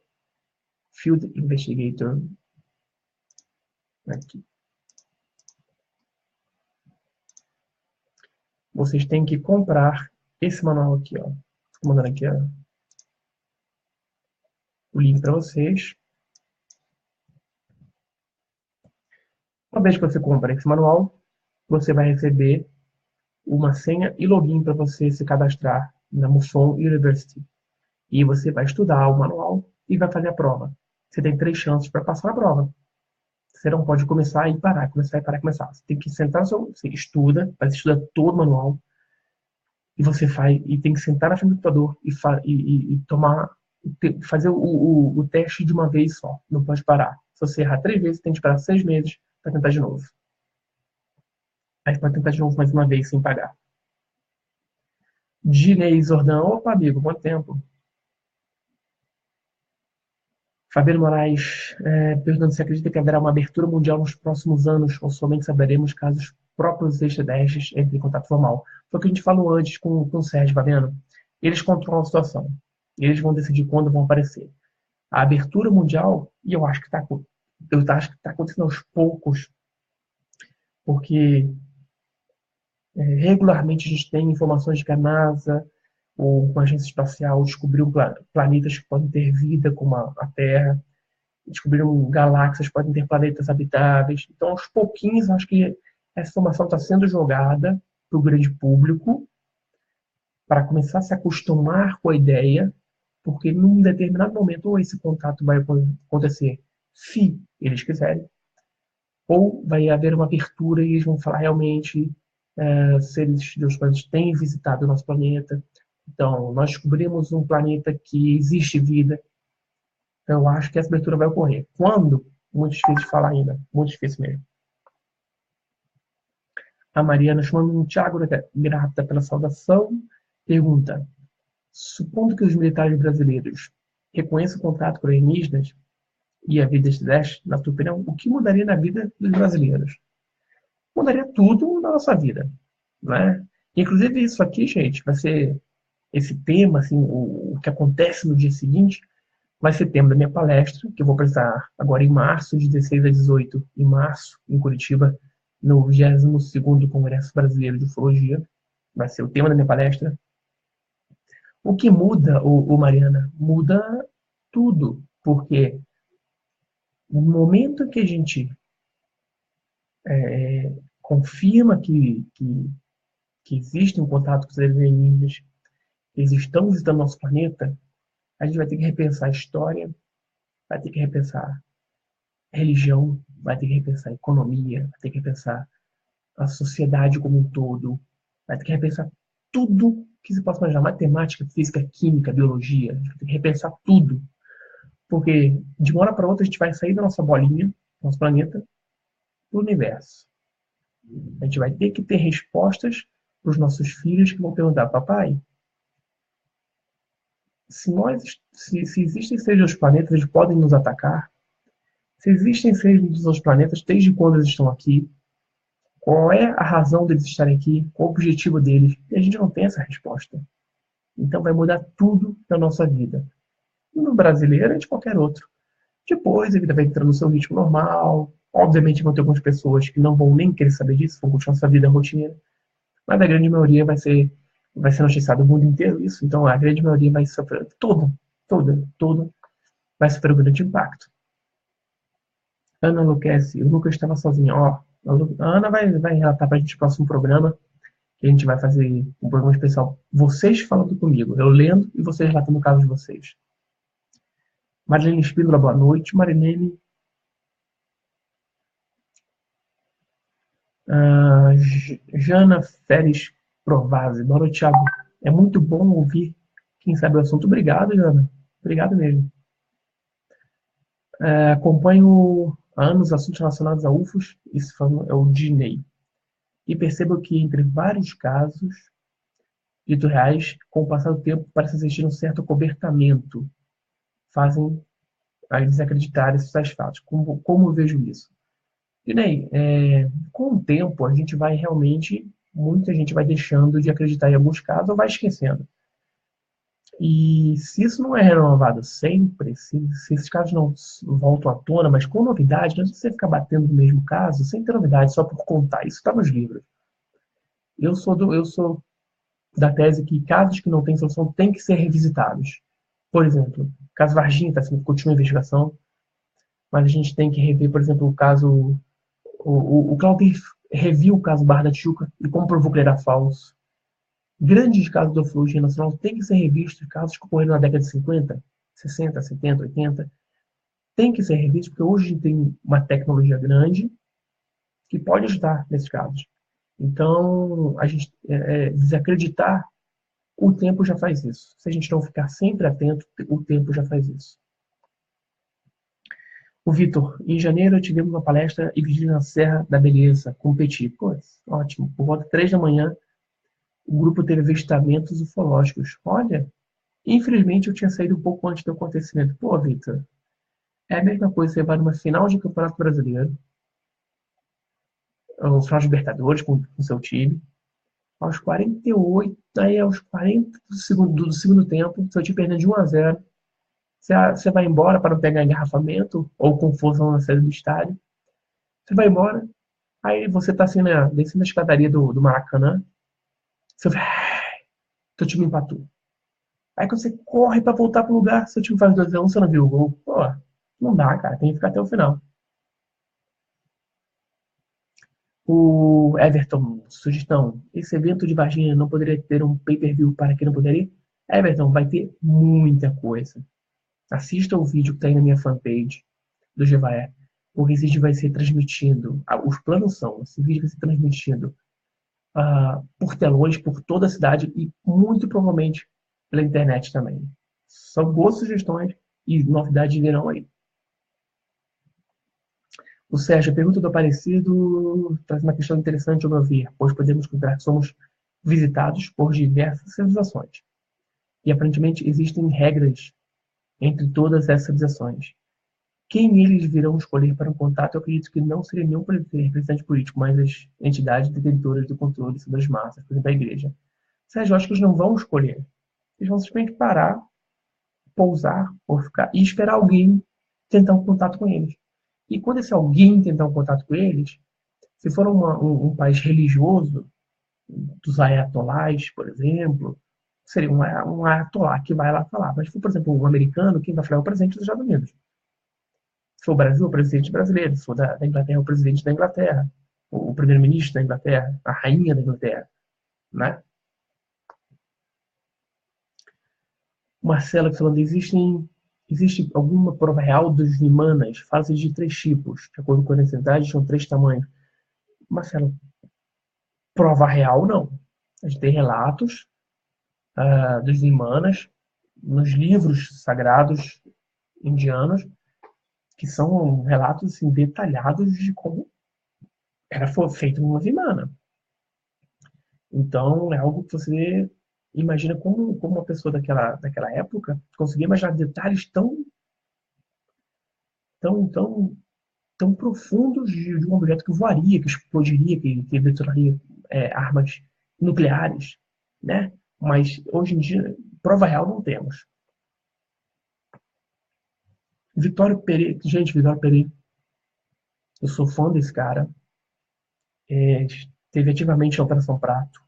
Aqui. Vocês têm que comprar esse manual aqui, ó. Estou mandando aqui, ó, o link para vocês. Uma vez que você compra esse manual, você vai receber uma senha e login para você se cadastrar na MUFON University. E você vai estudar o manual e vai fazer a prova. Você tem 3 chances para passar a prova. Você não pode começar e parar, começar e parar, começar. Você tem que sentar, você estuda, mas estuda todo o manual, e você faz, e tem que sentar na frente do computador e fazer o teste de uma vez só. Não pode parar. Se você errar 3 vezes, tem que esperar 6 meses para tentar de novo. Aí pode tentar de novo mais uma vez sem pagar. Dinei Zordão, opa, amigo, quanto tempo? Fabiano Moraes perguntando se acredita que haverá uma abertura mundial nos próximos anos ou somente saberemos caso os próprios extraterrestres entrem em contato formal. Foi o que a gente falou antes com o Sérgio, Fabiano. Eles controlam a situação. Eles vão decidir quando vão aparecer. A abertura mundial, e eu acho que está acontecendo aos poucos, porque regularmente a gente tem informações de que a NASA ou uma agência espacial descobriu planetas que podem ter vida como a Terra, descobriram galáxias que podem ter planetas habitáveis. Então, aos pouquinhos, acho que essa informação está sendo jogada para o grande público para começar a se acostumar com a ideia, porque num determinado momento ou esse contato vai acontecer se eles quiserem, ou vai haver uma abertura e eles vão falar realmente seres de outros planetas têm visitado o nosso planeta. Então, nós descobrimos um planeta que existe vida. Então, eu acho que essa abertura vai ocorrer. Quando? Muito difícil de falar ainda. Muito difícil mesmo. A Mariana chamando um Thiago grata pela saudação. Pergunta: supondo que os militares brasileiros reconheçam o contrato com alienígenas e a vida extraterrestre, na tua opinião, o que mudaria na vida dos brasileiros? Mudaria tudo na nossa vida, né? Inclusive isso aqui, gente, vai ser esse tema, assim, o que acontece no dia seguinte, vai ser tema da minha palestra, que eu vou apresentar agora em março, de 16 a 18, em março, em Curitiba, no 22º Congresso Brasileiro de Ufologia. Vai ser o tema da minha palestra. O que muda, Mariana? Muda tudo, porque no momento que a gente confirma que existe um contato com os alienígenas, que eles estão visitando nosso planeta, a gente vai ter que repensar a história, vai ter que repensar a religião, vai ter que repensar a economia, vai ter que repensar a sociedade como um todo, vai ter que repensar tudo que se possa imaginar, matemática, física, química, biologia, a gente vai ter que repensar tudo. Porque de uma hora para outra a gente vai sair da nossa bolinha, nosso planeta, do universo. A gente vai ter que ter respostas para os nossos filhos que vão perguntar, papai, se existem seres dos planetas, eles podem nos atacar? Se existem seres dos planetas, desde quando eles estão aqui? Qual é a razão deles estarem aqui? Qual o objetivo deles? E a gente não tem essa resposta. Então vai mudar tudo na nossa vida. No brasileiro e de qualquer outro. Depois a vida vai entrando no seu ritmo normal. Obviamente vão ter algumas pessoas que não vão nem querer saber disso, vão continuar sua vida rotina. Mas a grande maioria vai ser noticiado o mundo inteiro isso. Então a grande maioria vai sofrer, toda, vai sofrer um grande impacto. Ana enlouquece, o Lucas estava sozinho. Ó, a Ana vai relatar para a gente no próximo programa, que a gente vai fazer um programa especial. Vocês falando comigo, eu lendo e vocês relatando o caso de vocês. Marilene Espíndola, boa noite. Marilene. Jana Férez Provazzi, boa noite, Thiago. É muito bom ouvir quem sabe o assunto. Obrigado, Jana. Obrigado mesmo. Acompanho há anos assuntos relacionados a UFOs, isso é o Dinei. E percebo que entre vários casos dito reais, com o passar do tempo, parece existir um certo cobertamento. Fazem a eles acreditarem esses tais fatos. Como eu vejo isso? Dinei, com o tempo, a gente vai realmente, muita gente vai deixando de acreditar em alguns casos ou vai esquecendo. E se isso não é renovado sempre, se esses casos não voltam à tona, mas com novidade, não é você ficar batendo no mesmo caso, sem ter novidade, só por contar. Isso está nos livros. Eu sou da tese que casos que não têm solução têm que ser revisitados. Por exemplo, o caso Varginha está sendo contínua investigação, mas a gente tem que rever, por exemplo, o caso. O Claudio reviu o caso Barra da Tijuca e comprovou que ele era falso. Grandes casos da ufologia nacional têm que ser revistos, casos que ocorreram na década de 50, 60, 70, 80. Tem que ser revistos, porque hoje a gente tem uma tecnologia grande que pode ajudar nesses casos. Então, a gente desacreditar, o tempo já faz isso. Se a gente não ficar sempre atento, o tempo já faz isso. O Vitor, em janeiro tivemos uma palestra e vigília na Serra da Beleza, com o Petit. Pô, ótimo. Por volta de 3 da manhã, o grupo teve avistamentos ufológicos. Olha, infelizmente eu tinha saído um pouco antes do acontecimento. Pô, Vitor, é a mesma coisa, você vai numa final de Campeonato Brasileiro, ou final de Libertadores com o seu time, aos 48, aí aos 40 do segundo tempo, seu time perdendo de 1-0, você vai embora para não pegar engarrafamento ou confusão na saída do estádio. Você vai embora, aí você está assim, né, descendo a escadaria do Maracanã, você vai, seu time empatou. Aí quando você corre para voltar pro lugar, seu time faz 2-1, você não viu o gol. Pô, não dá, cara, tem que ficar até o final. O Everton, sugestão, esse evento de Varginha não poderia ter um pay-per-view para quem não poderia? Everton, vai ter muita coisa. Assista o vídeo que está aí na minha fanpage do Jevaé, porque esse vídeo vai ser transmitido, os planos são, esse vídeo vai ser transmitido por telões, por toda a cidade e muito provavelmente pela internet também. São boas sugestões e novidades virão aí. O Sérgio, a pergunta do Aparecido traz uma questão interessante ao meu ver, pois podemos considerar que somos visitados por diversas civilizações. E aparentemente existem regras entre todas essas civilizações. Quem eles virão escolher para um contato, eu acredito que não seria nenhum representante político, mas as entidades detentoras do controle sobre as massas, por exemplo, a igreja. Sérgio, eu acho que eles não vão escolher. Eles vão simplesmente parar, pousar, ou ficar, e esperar alguém tentar um contato com eles. E quando esse alguém tentar um contato com eles, se for um país religioso, dos ayatolás, por exemplo, seria um ayatolá que vai lá falar. Mas se for, por exemplo, um americano, quem vai falar é o presidente dos Estados Unidos. Se for o Brasil, é o presidente brasileiro. Se for da Inglaterra, é o presidente da Inglaterra. O primeiro-ministro da Inglaterra. A rainha da Inglaterra. Né? Marcelo falando, existe alguma prova real dos Vimanas? Fases de 3 tipos. De acordo com a necessidade, são 3 tamanhos. Marcelo, prova real não. A gente tem relatos dos Vimanas, nos livros sagrados indianos, que são relatos assim, detalhados de como era feito uma Vimana. Então, é algo que você imagina como uma pessoa daquela época conseguia imaginar detalhes tão, tão, tão profundos de um objeto que voaria, que explodiria, que detonaria armas nucleares, né? Mas hoje em dia, prova real não temos. Vitório Pereira, gente, Vitório Pereira, eu sou fã desse cara. Teve ativamente a Operação Prato.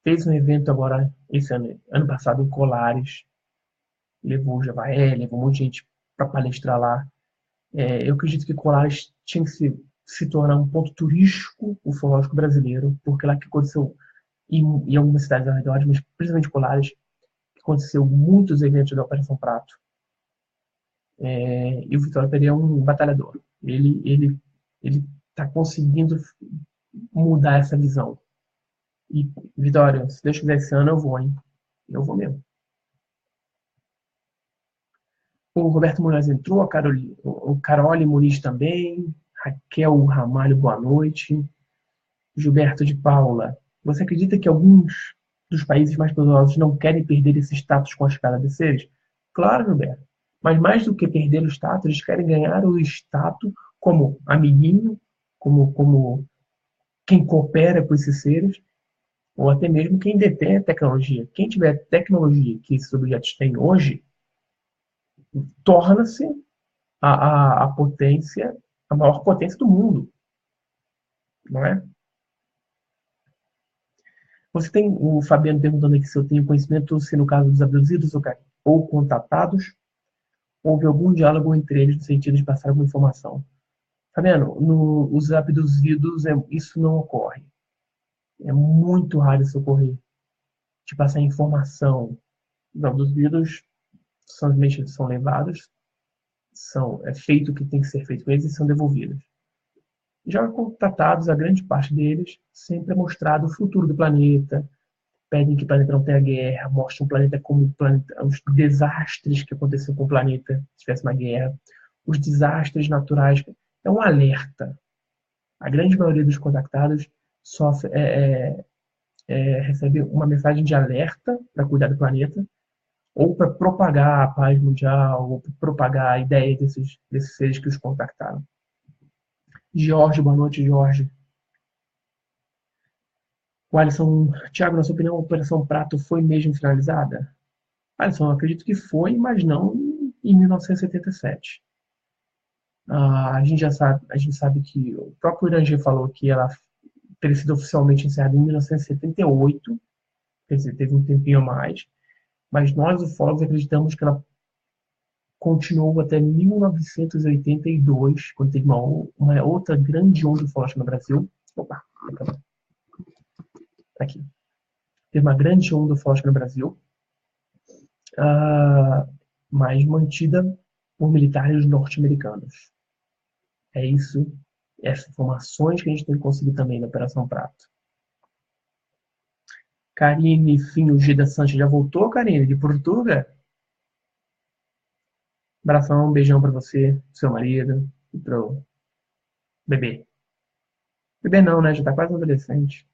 Fez um evento agora, esse ano passado, em Colares. Levou o Javaé, levou um monte de gente para palestrar lá. Eu acredito que Colares tinha que se tornar um ponto turístico ufológico brasileiro, porque lá que aconteceu, em algumas cidades ao redor, mas principalmente Colares, que aconteceu muitos eventos da Operação Prato. E o Vitório Pereira é um batalhador. Ele está conseguindo mudar essa visão. E, Vitória, se Deus quiser esse ano, eu vou, hein? Eu vou mesmo. O Roberto Munhoz entrou, o Carole Muniz também, Raquel Ramalho, boa noite. Gilberto de Paula, você acredita que alguns dos países mais poderosos não querem perder esse status com a escala de seres? Claro, Gilberto. Mas mais do que perder o status, eles querem ganhar o status como amiguinho, como quem coopera com esses seres, ou até mesmo quem detém a tecnologia. Quem tiver tecnologia que esses objetos têm hoje, torna-se a potência, a maior potência do mundo, não é? Você tem o Fabiano perguntando aqui se eu tenho conhecimento se no caso dos abduzidos ou contatados, houve algum diálogo entre eles no sentido de passar alguma informação. Fabiano, os abduzidos, isso não ocorre. É muito raro isso ocorrer. De passar informação. Os abduzidos simplesmente são levados, é feito o que tem que ser feito com eles e são devolvidos. Já contatados, a grande parte deles sempre é mostrado o futuro do planeta, pedem que o planeta não tenha guerra, mostram o planeta como os desastres que aconteceram com o planeta se tivesse uma guerra, os desastres naturais. É um alerta. A grande maioria dos contactados sofre, recebe uma mensagem de alerta para cuidar do planeta, ou para propagar a paz mundial, ou para propagar a ideia desses seres que os contactaram. Jorge, boa noite, Jorge. O Alisson, Thiago, na sua opinião, a Operação Prato foi mesmo finalizada? Alisson, eu acredito que foi, mas não em 1977. A gente sabe que o próprio Iranger falou que ela teria sido oficialmente encerrada em 1978, quer dizer, teve um tempinho a mais, mas nós, ufólogos, acreditamos que ela continuou até 1982, quando teve uma outra grande onda ufológica no Brasil. Opa, aqui. Teve uma grande onda ufológica no Brasil, mas mantida por militares norte-americanos. É isso, essas informações que a gente tem que conseguir também na Operação Prato. Karine Finho Gida Sanches já voltou, Karine, de Portugal? Abração, um beijão para você, pro seu marido e pro bebê. Bebê não, né? Já tá quase adolescente.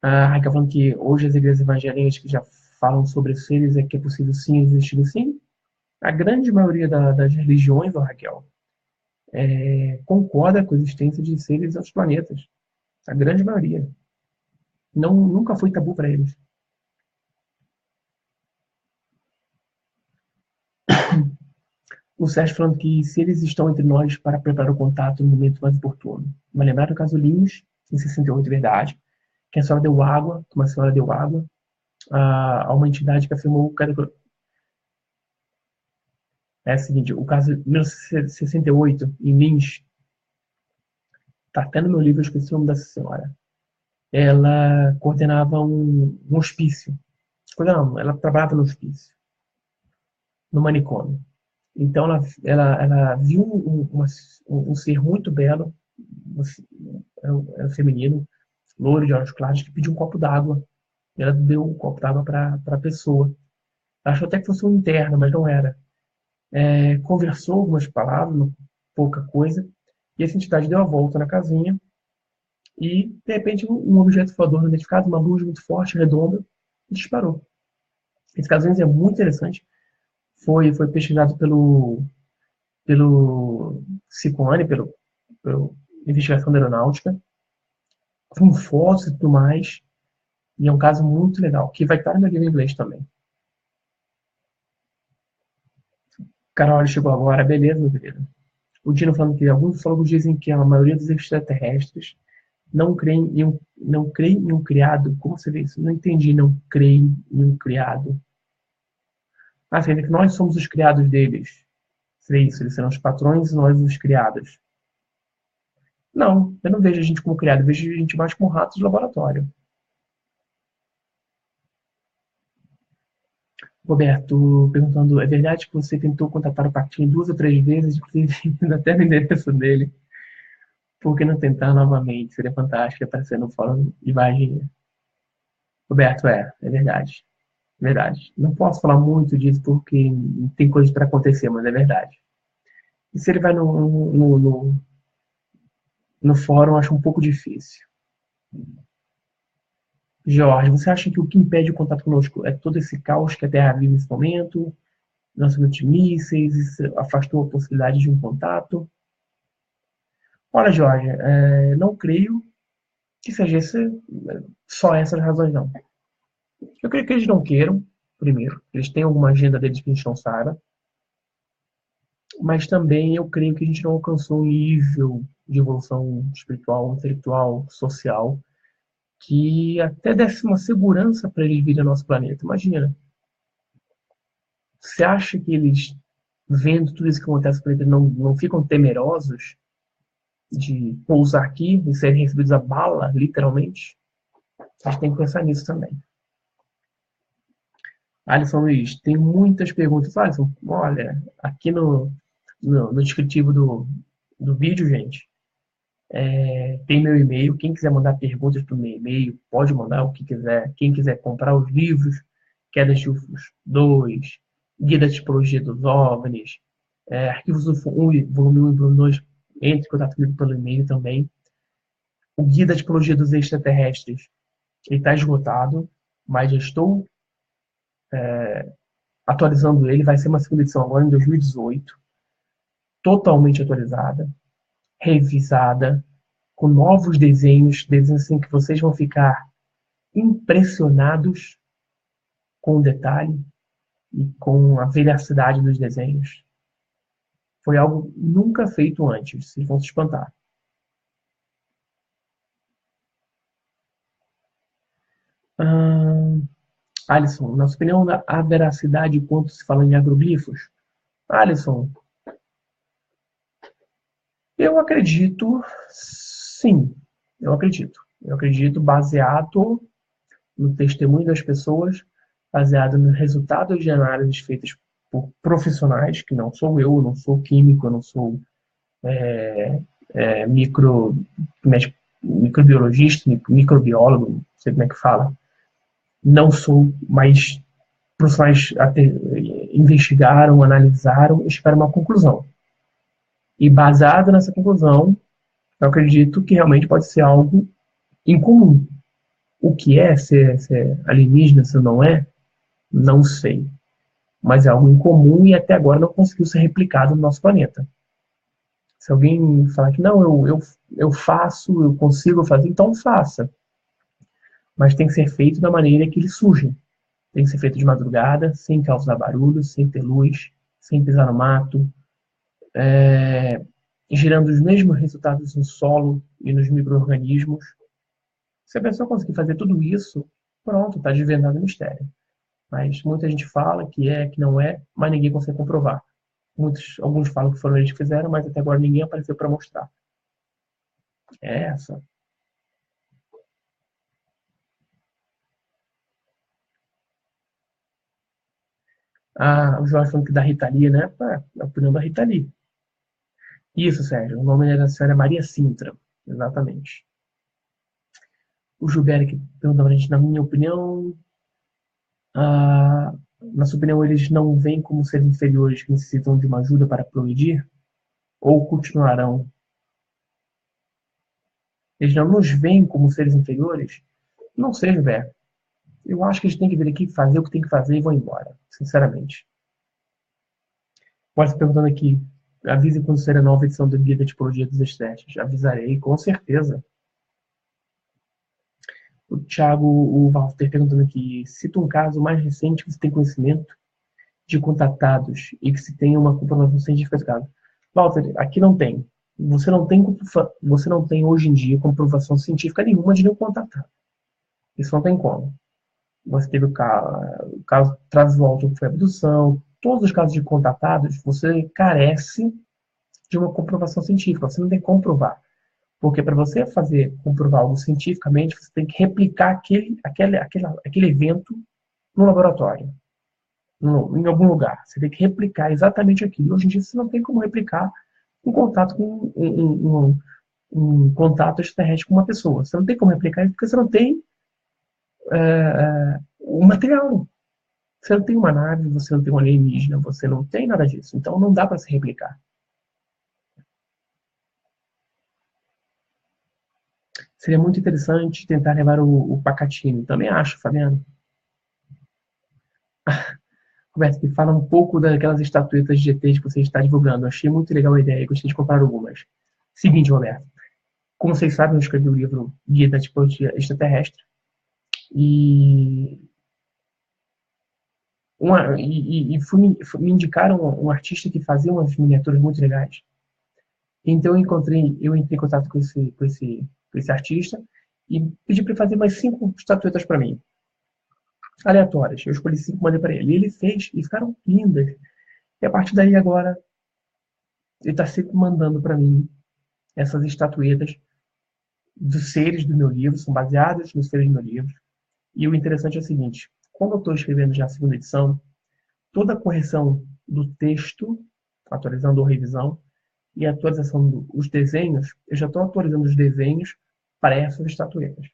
A Raquel falando que hoje as igrejas evangélicas que já falam sobre seres é que é possível sim existir sim. A grande maioria das religiões, Raquel, concorda com a existência de seres nos planetas. A grande maioria. Não, nunca foi tabu para eles. O Sérgio falando que se eles estão entre nós para preparar o contato no momento mais oportuno. Vai lembrar do caso Lins, em 68, verdade, que a senhora deu água, que uma senhora deu água a uma entidade que afirmou que é o seguinte, o caso de 1968, em Lins, está até no meu livro, eu esqueci o nome dessa senhora. Ela coordenava um hospício. Não, ela trabalhava no hospício, no manicômio. Então ela viu um ser muito belo, era feminino, loiro de olhos claros, que pediu um copo d'água E ela deu um copo d'água para a pessoa. Achou até que fosse um interno, mas não era. Conversou algumas palavras, pouca coisa, e essa entidade deu a volta na casinha e, de repente, um objeto voador não identificado, uma luz muito forte, redonda, e disparou. Esse caso é muito interessante. Foi pesquisado pelo Cicoane, pelo Investigação da Aeronáutica, com fotos e tudo mais, e é um caso muito legal, que vai estar no meu livro em inglês também. Carol chegou agora, beleza, meu querido. O Dino falando que alguns ufólogos dizem que a maioria dos extraterrestres não creem em um criado. Como você vê isso? Não entendi, não creem em um criado. Ah, você vê que nós somos os criados deles. Seria isso, eles serão os patrões e nós os criados. Não, eu não vejo a gente como criado, eu vejo a gente mais como ratos de laboratório. Roberto perguntando, é verdade que você tentou contatar o Pactinho 2 ou 3 vezes, inclusive até no endereço dele? Por que não tentar novamente? Seria fantástico aparecer no fórum de Varginha. Roberto, é verdade. Verdade. Não posso falar muito disso porque tem coisas para acontecer, mas é verdade. E se ele vai no fórum, acho um pouco difícil. Jorge, você acha que o que impede o contato conosco é todo esse caos que a Terra vive nesse momento? Lançamento de mísseis, isso afastou a possibilidade de um contato? Olha, Jorge, não creio que seja só essas razões, não. Eu creio que eles não queiram, primeiro. Eles têm alguma agenda deles que a gente não saiba. Mas também eu creio que a gente não alcançou um nível de evolução espiritual, intelectual, social, que até desse uma segurança para eles virem ao nosso planeta. Imagina, você acha que eles, vendo tudo isso que acontece no planeta, não ficam temerosos de pousar aqui e serem recebidos a bala, literalmente? A gente tem que pensar nisso também. Alisson Luiz, tem muitas perguntas. Alisson, olha, aqui no descritivo do vídeo, gente, tem meu e-mail. Quem quiser mandar perguntas para o meu e-mail, pode mandar o que quiser. Quem quiser comprar os livros, Queda de UFOs 2, Guia da Tipologia dos OVNIs, Arquivos UFO 1, volume 1 e volume 2, entre em contato comigo pelo e-mail também. O Guia da Tipologia dos Extraterrestres, ele está esgotado, mas já estou atualizando ele. Vai ser uma segunda edição agora em 2018, totalmente atualizada, revisada, com novos desenhos assim que vocês vão ficar impressionados com o detalhe e com a veracidade dos desenhos. Foi algo nunca feito antes, vocês vão se espantar. Alisson, na sua opinião, a veracidade quanto se fala em agroglifos? Alisson, eu acredito, sim, eu acredito. Eu acredito baseado no testemunho das pessoas, baseado nos resultados de análises feitas por profissionais, que não sou eu não sou químico, eu não sou micro, microbiologista, microbiólogo, não sei como é que fala. Não sou, mas profissionais investigaram, analisaram e chegaram a uma conclusão. E baseado nessa conclusão, eu acredito que realmente pode ser algo incomum. O que é, se é alienígena, se não é, não sei. Mas é algo incomum e até agora não conseguiu ser replicado no nosso planeta. Se alguém falar que não, eu faço, eu consigo fazer, então faça. Mas tem que ser feito da maneira que ele surge. Tem que ser feito de madrugada, sem causar barulho, sem ter luz, sem pisar no mato, gerando os mesmos resultados no solo e nos micro-organismos. Se a pessoa conseguir fazer tudo isso, pronto, está desvendado o mistério. Mas muita gente fala que é, que não é, mas ninguém consegue comprovar. Alguns falam que foram eles que fizeram, mas até agora ninguém apareceu para mostrar. É essa. O Jorge falando que da Rita Lee, né? É a opinião da Rita Lee. Isso, Sérgio. O nome da senhora é Maria Sintra. Exatamente. O Gilberto perguntava a gente, na minha opinião, na sua opinião, eles não veem como seres inferiores que necessitam de uma ajuda para progredir? Ou continuarão? Eles não nos veem como seres inferiores? Não sei, Gilberto. Eu acho que eles têm que vir aqui fazer o que tem que fazer e vão embora, sinceramente. Pode perguntando aqui, avise quando será a nova edição do Guia da Tipologia dos Estéticos. Avisarei, com certeza. O Thiago, o Walter perguntando aqui, cita um caso mais recente que você tem conhecimento de contatados e que se tenha uma comprovação científica do caso. Walter, aqui não tem. Você não tem hoje em dia comprovação científica nenhuma de nenhum contatado. Isso não tem como. Você teve o caso Trasvolta, que foi abdução, todos os casos de contatados, você carece de uma comprovação científica. Você não tem como provar. Porque para você comprovar algo cientificamente, você tem que replicar aquele evento no laboratório, em algum lugar. Você tem que replicar exatamente aquilo. Hoje em dia, você não tem como replicar um contato com um contato extraterrestre com uma pessoa. Você não tem como replicar isso porque você não tem o material. Você não tem uma nave, você não tem um alienígena, você não tem nada disso. Então, não dá para se replicar. Seria muito interessante tentar levar o Pacatini. Também acho, Fabiano. Roberto, me fala um pouco daquelas estatuetas de GTs que você está divulgando. Achei muito legal a ideia, gostaria de comprar algumas. Seguinte, Roberto. Como vocês sabem, eu escrevi o livro Guia da Tipologia Extraterrestre. E me indicaram um artista que fazia umas miniaturas muito legais. Então eu entrei em contato com esse artista e pedi para ele fazer mais 5 estatuetas para mim, aleatórias. Eu escolhi 5 e mandei para ele. E ele fez e ficaram lindas. E a partir daí agora ele está sempre mandando para mim essas estatuetas dos seres do meu livro, são baseadas nos seres do meu livro. E o interessante é o seguinte, como eu estou escrevendo já a segunda edição, toda a correção do texto, atualizando ou revisão, e a atualização dos desenhos, eu já estou atualizando os desenhos para essas estatuetas.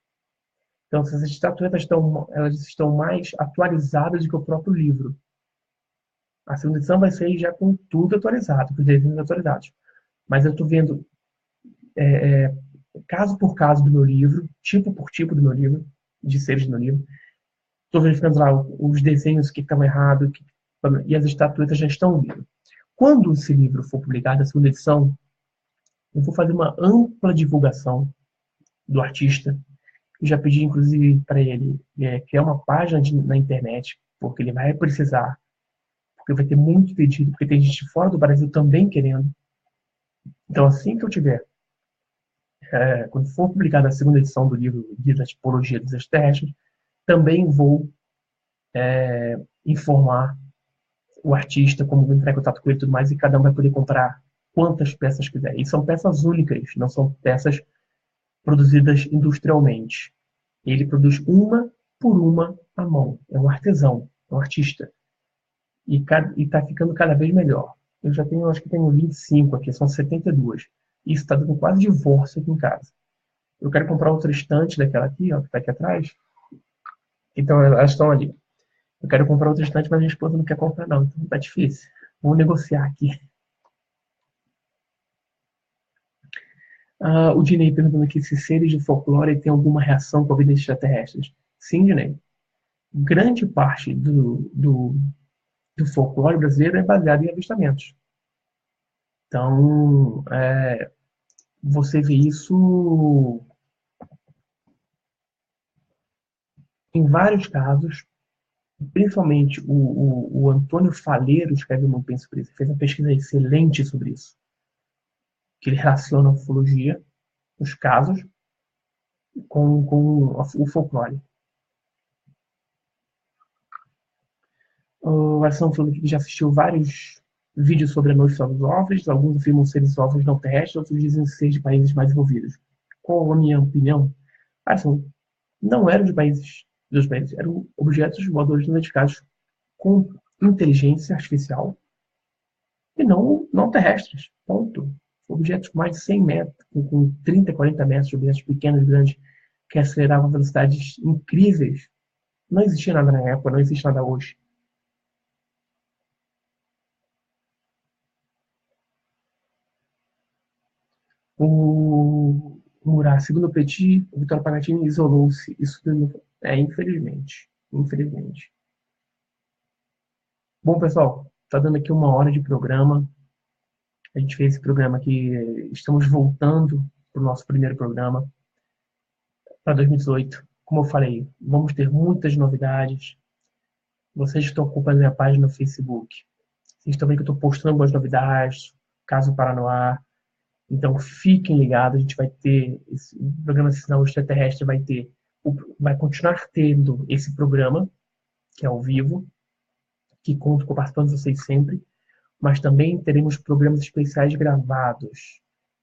Então, essas estatuetas elas estão mais atualizadas do que o próprio livro. A segunda edição vai ser já com tudo atualizado, com os desenhos atualizados. Mas eu estou vendo caso por caso do meu livro, tipo por tipo do meu livro, de seres do meu livro. Estou verificando lá os desenhos que estão errados e as estatuetas já estão vindo. Quando esse livro for publicado, a segunda edição, eu vou fazer uma ampla divulgação do artista. Eu já pedi, inclusive, para ele criar uma página na internet, porque ele vai precisar, porque vai ter muito pedido, porque tem gente fora do Brasil também querendo. Então, assim que eu tiver, quando for publicada a segunda edição do livro Guia da Tipologia dos Extraterrestres, também vou informar o artista, como entrar em contato com ele e tudo mais, e cada um vai poder comprar quantas peças quiser. E são peças únicas, não são peças produzidas industrialmente. Ele produz uma por uma à mão. É um artesão, é um artista. E está ficando cada vez melhor. Eu já tenho, acho que tenho 25 aqui, são 72. Isso está dando quase divórcio aqui em casa. Eu quero comprar outra estante daquela aqui, ó, que está aqui atrás. Então, elas estão ali. Eu quero comprar outra estante, mas minha esposa não quer comprar, não. Então, tá difícil. Vamos negociar aqui. O Dinei perguntando aqui se seres de folclore têm alguma reação com a vida extraterrestres. Sim, Dinei. Grande parte do folclore brasileiro é baseado em avistamentos. Então, você vê isso em vários casos, principalmente o Antônio Faleiro escreve muito bem sobre isso, fez uma pesquisa excelente sobre isso, que ele relaciona a ufologia, os casos, com o folclore. O Alisson falou que já assistiu vários vídeos sobre a noite dos ovos, alguns afirmam seres ovos não terrestres, outros dizem ser de países mais envolvidos. Qual a minha opinião? Alisson, não eram dos países, eram objetos voadores não identificados com inteligência artificial e não terrestres. Ponto. Objetos com mais de 100 metros, com 30, 40 metros, objetos pequenos, grandes. que aceleravam a velocidades incríveis. Não existia nada na época, não existe nada hoje. O Murat, segundo o Petit, o Vitório Pagatini isolou-se. Isso infelizmente. Infelizmente. Bom, pessoal, tá dando aqui 1 hora de programa. A gente fez esse programa aqui, estamos voltando para o nosso primeiro programa para 2018. Como eu falei, vamos ter muitas novidades. Vocês estão acompanhando a minha página no Facebook. Vocês estão vendo que eu estou postando algumas novidades, caso Paranoá. Então fiquem ligados, a gente vai ter esse programa Sinal Extraterrestre, vai continuar tendo esse programa, que é ao vivo, que conto com a participação de vocês sempre, mas também teremos programas especiais gravados,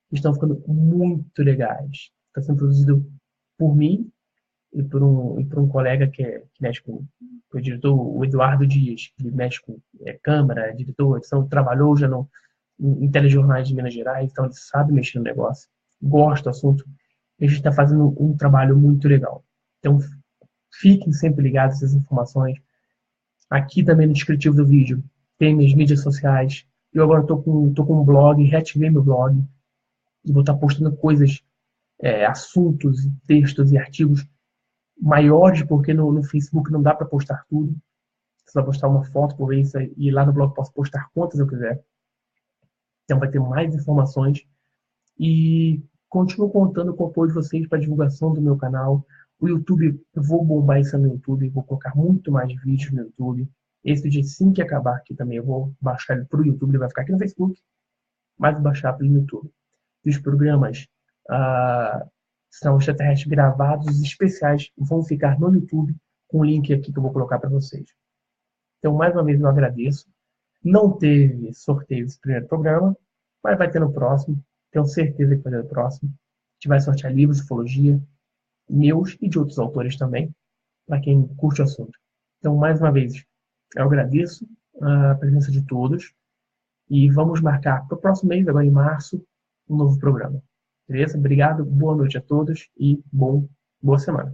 que estão ficando muito legais. Está sendo produzido por mim e por um colega que mexe com o editor, o Eduardo Dias, que mexe com câmera, editor, edição, trabalhou já em telejornais de Minas Gerais, então ele sabe mexer no negócio, gosta do assunto, e a gente está fazendo um trabalho muito legal. Então, fiquem sempre ligados a essas informações. Aqui também no descritivo do vídeo tem minhas mídias sociais. Eu agora tô com um blog, reativei meu blog, e vou estar postando coisas, assuntos, textos e artigos maiores, porque no Facebook não dá para postar tudo. Você vai postar uma foto por vez e lá no blog posso postar quantas eu quiser. Então vai ter mais informações e continuo contando com o apoio de vocês para a divulgação do meu canal. O YouTube, eu vou bombar isso no YouTube, vou colocar muito mais vídeos no YouTube. Esse vídeo, assim que acabar aqui também, eu vou baixar ele para o YouTube, ele vai ficar aqui no Facebook, mas vou baixar para o YouTube. E os programas são extraterrestres gravados especiais, vão ficar no YouTube, com o link aqui que eu vou colocar para vocês. Então, mais uma vez, eu agradeço. Não teve sorteio desse primeiro programa, mas vai ter no próximo. Tenho certeza que vai ter no próximo. A gente vai sortear livros de ufologia, meus e de outros autores também, para quem curte o assunto. Então, mais uma vez, eu agradeço a presença de todos e vamos marcar para o próximo mês, agora em março, um novo programa. Beleza? Obrigado, boa noite a todos e boa semana.